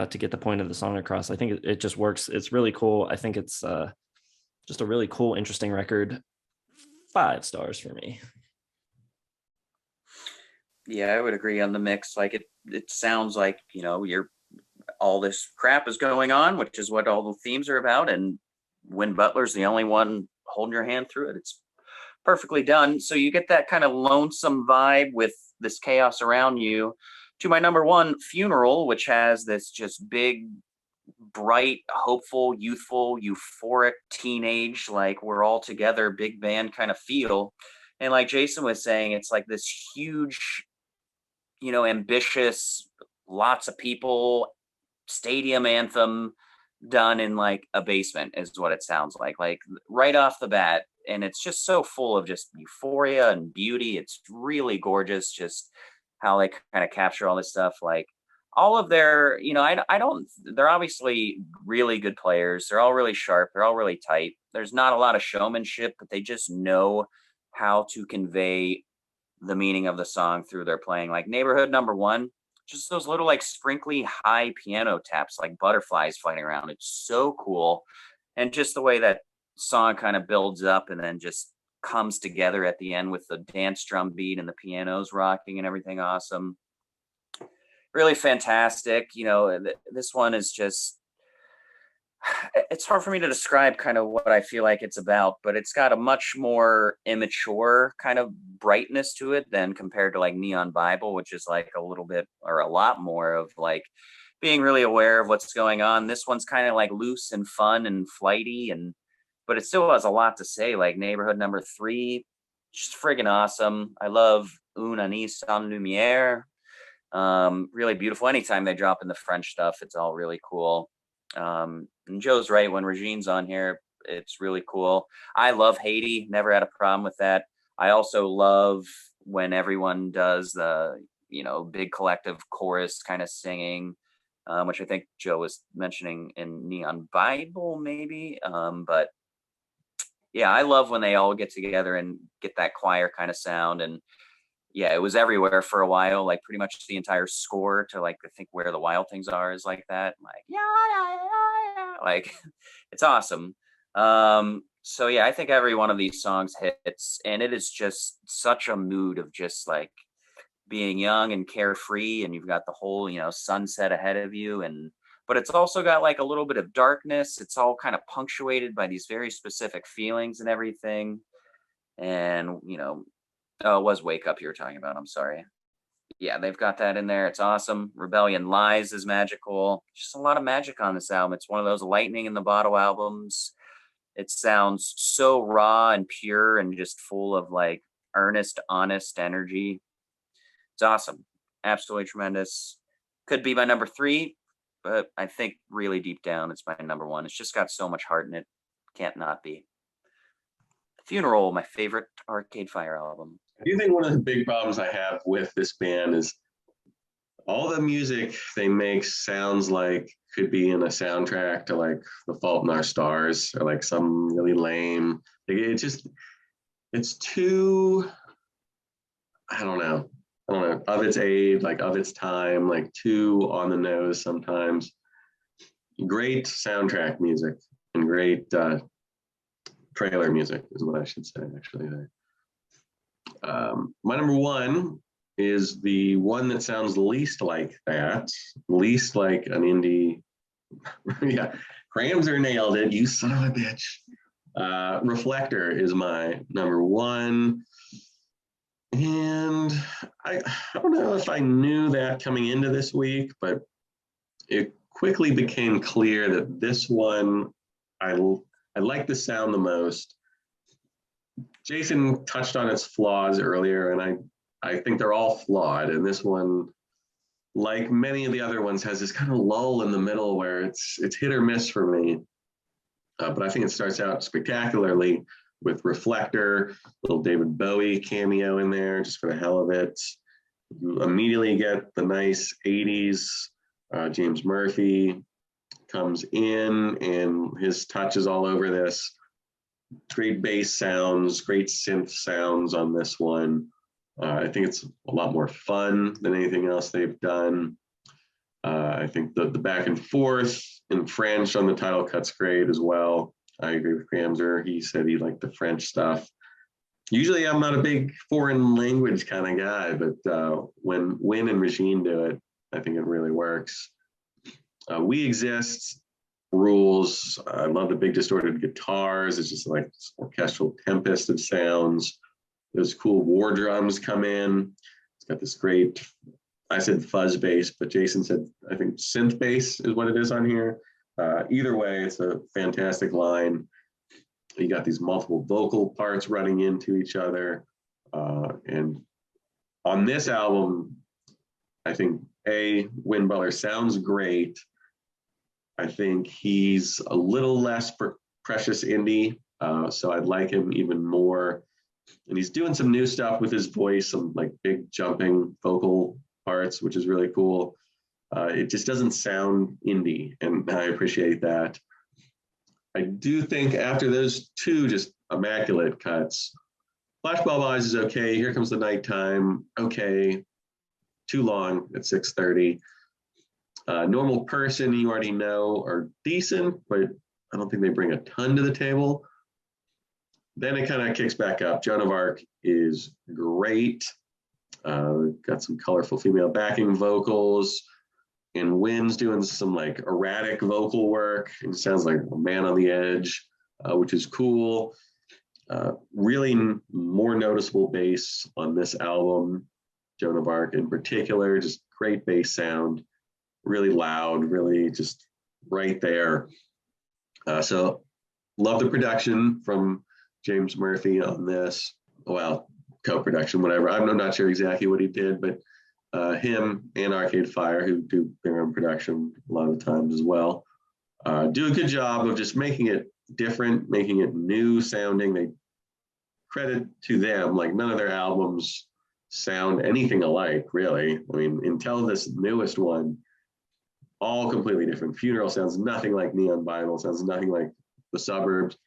to get the point of the song across. I think it just works. It's really cool. I think it's just a really cool, interesting record. 5 stars for me. Yeah, I would agree on the mix. Like it sounds like, you're all this crap is going on, which is what all the themes are about. And when Butler's the only one holding your hand through it, it's perfectly done. So you get that kind of lonesome vibe with this chaos around you. To my number one, Funeral, which has this just big, bright, hopeful, youthful, euphoric, teenage, like we're all together, big band kind of feel. And like Jason was saying, it's like this huge, ambitious, lots of people, stadium anthem done in like a basement is what it sounds like right off the bat. And it's just so full of just euphoria and beauty. It's really gorgeous just how they kind of capture all this stuff. Like all of their, they're obviously really good players. They're all really sharp. They're all really tight. There's not a lot of showmanship, but they just know how to convey the meaning of the song through their playing. Like Neighborhood Number One, just those little like sprinkly high piano taps, like butterflies flying around. It's so cool. And just the way that song kind of builds up and then just comes together at the end with the dance drum beat and the pianos rocking and everything awesome. Really fantastic. This one is just, it's hard for me to describe kind of what I feel like it's about, but it's got a much more immature kind of brightness to it than compared to like Neon Bible, which is like a little bit or a lot more of like being really aware of what's going on. This one's kind of like loose and fun and flighty, but it still has a lot to say. Like Neighborhood Number Three, just friggin' awesome. I love Un Anis en Lumière. Really beautiful. Anytime they drop in the French stuff, it's all really cool. And Joe's right, when Régine's on here, it's really cool. I love Haiti, never had a problem with that. I also love when everyone does the, big collective chorus kind of singing, which I think Joe was mentioning in Neon Bible maybe. But yeah, I love when they all get together and get that choir kind of sound. And yeah, it was everywhere for a while, like pretty much the entire score to like, I think Where the Wild Things Are is like that. Like, yeah, like it's awesome. So yeah, I think every one of these songs hits, and it is just such a mood of just like being young and carefree, and you've got the whole, sunset ahead of you. But it's also got like a little bit of darkness. It's all kind of punctuated by these very specific feelings and everything. And, oh, it was Wake Up you were talking about. I'm sorry. Yeah, they've got that in there. It's awesome. Rebellion Lies is magical. Just a lot of magic on this album. It's one of those lightning in the bottle albums. It sounds so raw and pure and just full of like earnest, honest energy. It's awesome. Absolutely tremendous. Could be my number 3, but I think really deep down it's my number 1. It's just got so much heart in it. Can't not be. Funeral, my favorite Arcade Fire album. I do think one of the big problems I have with this band is all the music they make sounds like could be in a soundtrack to like The Fault in Our Stars or like some really lame. It's too, I don't know, of its age, like of its time, like too on the nose sometimes. Great soundtrack music and great trailer music is what I should say actually there. My number 1 is the one that sounds least like that, least like an indie. Yeah, Kramzer nailed it, you son of a bitch. Reflektor is my number 1. And I don't know if I knew that coming into this week, but it quickly became clear that this one, I like the sound the most. Jason touched on its flaws earlier, and I think they're all flawed. And this one, like many of the other ones, has this kind of lull in the middle where it's hit or miss for me. But I think it starts out spectacularly with Reflektor, little David Bowie cameo in there just for the hell of it. You immediately get the nice 80s. James Murphy comes in and his touch is all over this. Great bass sounds, great synth sounds on this one. I think it's a lot more fun than anything else they've done. I think the back and forth in French on the title cut's great as well. I agree with Kramzer. He said he liked the French stuff. Usually I'm not a big foreign language kind of guy, but when Win and Régine do it, I think it really works. We Exist rules. I love the big distorted guitars. It's just like this orchestral tempest of sounds. Those cool war drums come in. It's got this great, I said fuzz bass, but Jason said, I think synth bass is what it is on here. Either way, it's a fantastic line. You got these multiple vocal parts running into each other. And on this album, I think Will Butler sounds great. I think he's a little less precious indie, so I'd like him even more. And he's doing some new stuff with his voice, some like big jumping vocal parts, which is really cool. It just doesn't sound indie, and I appreciate that. I do think after those two just immaculate cuts, Flashbulb Eyes is okay. Here Comes the Nighttime, okay. Too long at 6:30. Normal Person, you already know, are decent, but I don't think they bring a ton to the table. Then it kind of kicks back up. Joan of Arc is great. Got some colorful female backing vocals. And Win's doing some like erratic vocal work. It sounds like a man on the edge, which is cool. Really more noticeable bass on this album. Joan of Arc in particular, just great bass sound. Really loud, really just right there. So love the production from James Murphy on this. Well, co-production, whatever. I'm not sure exactly what he did, but him and Arcade Fire, who do their own production a lot of the times as well, do a good job of just making it different, making it new sounding. They credit to them, like none of their albums sound anything alike, really. I mean, until this newest one, all completely different. Funeral sounds nothing like Neon Bible, sounds nothing like the Suburbs.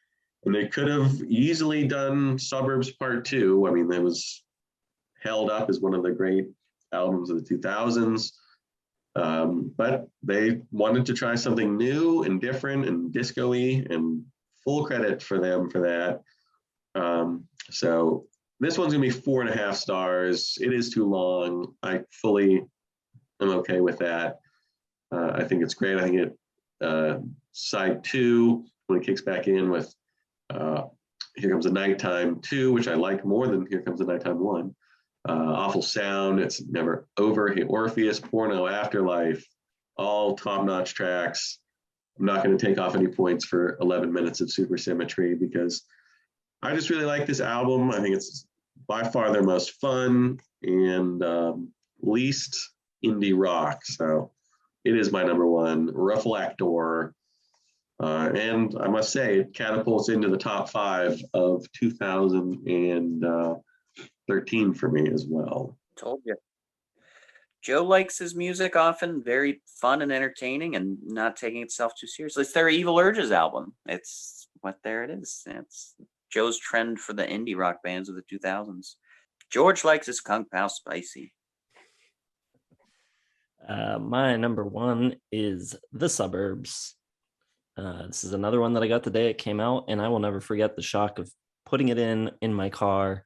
And they could have easily done Suburbs Part 2. I mean, it was held up as one of the great albums of the 2000s. But they wanted to try something new and different and disco-y, and full credit for them for that. So this one's gonna be 4.5 stars. It is too long. I fully am okay with that. I think it's great. I think it side 2, when it kicks back in with Here Comes the Nighttime 2, which I like more than Here Comes the Nighttime 1. Awful Sound, It's Never Over, Orpheus, Porno, Afterlife, all top-notch tracks. I'm not going to take off any points for 11 minutes of Supersymmetry because I just really like this album. I think it's by far their most fun and least indie rock. So it is my number one, Reflektor. And I must say, it catapults into the top 5 of 2013 for me as well. Told you. Joe likes his music often very fun and entertaining and not taking itself too seriously. It's their Evil Urges album. It's what there it is. It's Joe's trend for the indie rock bands of the 2000s. George likes his Kung Pao Spicy. My number one is The Suburbs. This is another one that I got the day it came out, and I will never forget the shock of putting it in my car.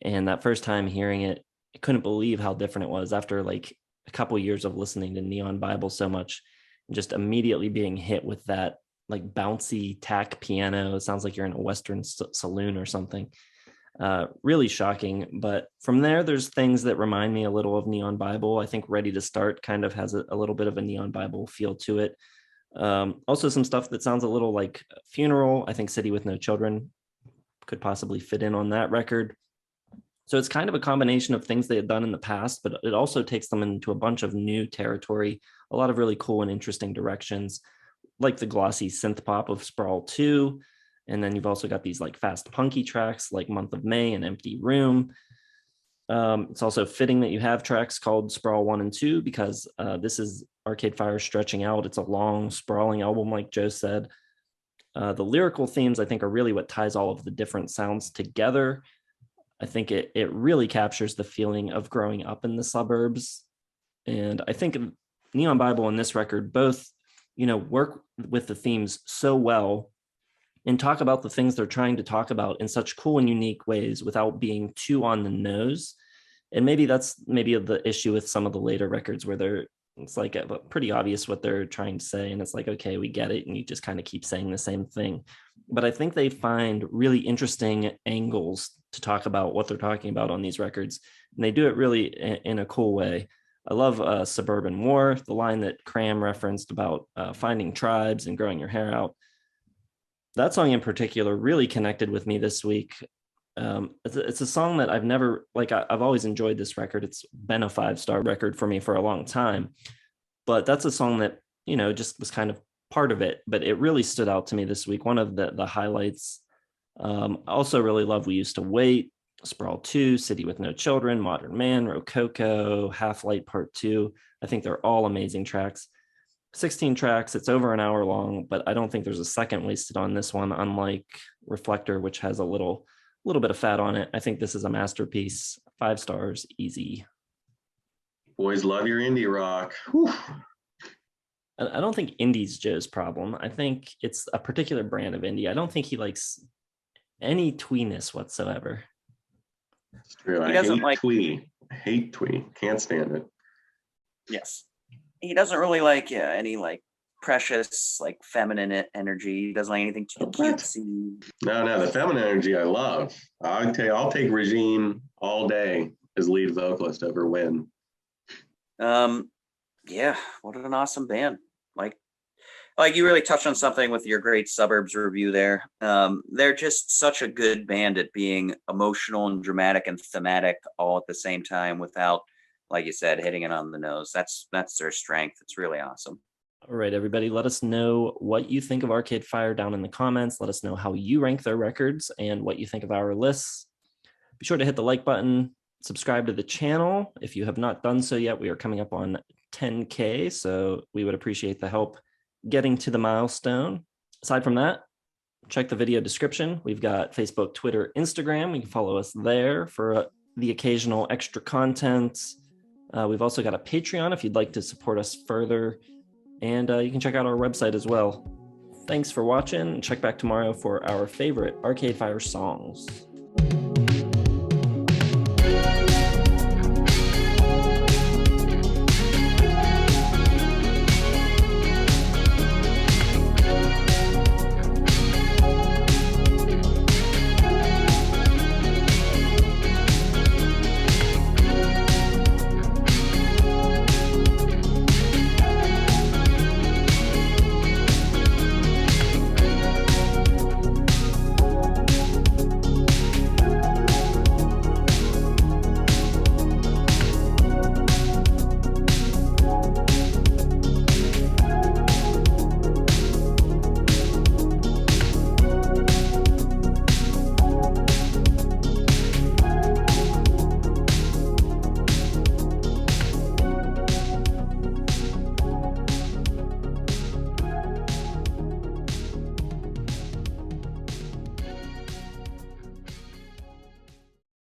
And that first time hearing it, I couldn't believe how different it was after like a couple of years of listening to Neon Bible so much, and just immediately being hit with that like bouncy tack piano. It sounds like you're in a Western saloon or something. Really shocking. But from there, there's things that remind me a little of Neon Bible. I think Ready to Start kind of has a little bit of a Neon Bible feel to it. Also some stuff that sounds a little like Funeral. I think City with No Children could possibly fit in on that record. So it's kind of a combination of things they had done in the past, but it also takes them into a bunch of new territory, a lot of really cool and interesting directions, like the glossy synth pop of Sprawl 2. And then you've also got these like fast punky tracks like Month of May and Empty Room. It's also fitting that you have tracks called Sprawl 1 and 2 because this is Arcade Fire stretching out. It's a long, sprawling album, like Joe said. The lyrical themes, I think, are really what ties all of the different sounds together. I think it really captures the feeling of growing up in the suburbs. And I think Neon Bible and this record both, work with the themes so well and talk about the things they're trying to talk about in such cool and unique ways without being too on the nose. And maybe that's the issue with some of the later records where it's like pretty obvious what they're trying to say. And it's like, okay, we get it. And you just kind of keep saying the same thing. But I think they find really interesting angles to talk about what they're talking about on these records. And they do it really in a cool way. I love Suburban War, the line that Cram referenced about finding tribes and growing your hair out. That song in particular really connected with me this week. It's a song that I've always enjoyed this record. It's been a 5-star record for me for a long time, but that's a song that, just was kind of part of it, but it really stood out to me this week. One of the highlights. I also really love We Used to Wait, Sprawl 2, City with No Children, Modern Man, Rococo, Half Light Part 2. I think they're all amazing tracks. 16 tracks, it's over an hour long, but I don't think there's a second wasted on this one, unlike Reflektor, which has a little bit of fat on it. I think this is a masterpiece. 5 stars, easy. Boys love your indie rock. Whew. I don't think indie's Joe's problem. I think it's a particular brand of indie. I don't think he likes any tweeness whatsoever. It's true. He doesn't like twee. I hate twee. Can't stand it. Yes. He doesn't really like any like precious, like feminine energy. He doesn't like anything too cutesy. No, the feminine energy I love. I'll take Régine all day as lead vocalist over Win. Yeah, what an awesome band. Like you really touched on something with your great Suburbs review there. They're just such a good band at being emotional and dramatic and thematic all at the same time without, like you said, hitting it on the nose. That's their strength. It's really awesome. All right, everybody, let us know what you think of Arcade Fire down in the comments. Let us know how you rank their records and what you think of our lists. Be sure to hit the like button, subscribe to the channel. If you have not done so yet, we are coming up on 10K, so we would appreciate the help getting to the milestone. Aside from that, check the video description. We've got Facebook, Twitter, Instagram. You can follow us there for the occasional extra content. We've also got a Patreon if you'd like to support us further. And you can check out our website as well. Thanks for watching. Check back tomorrow for our favorite Arcade Fire songs.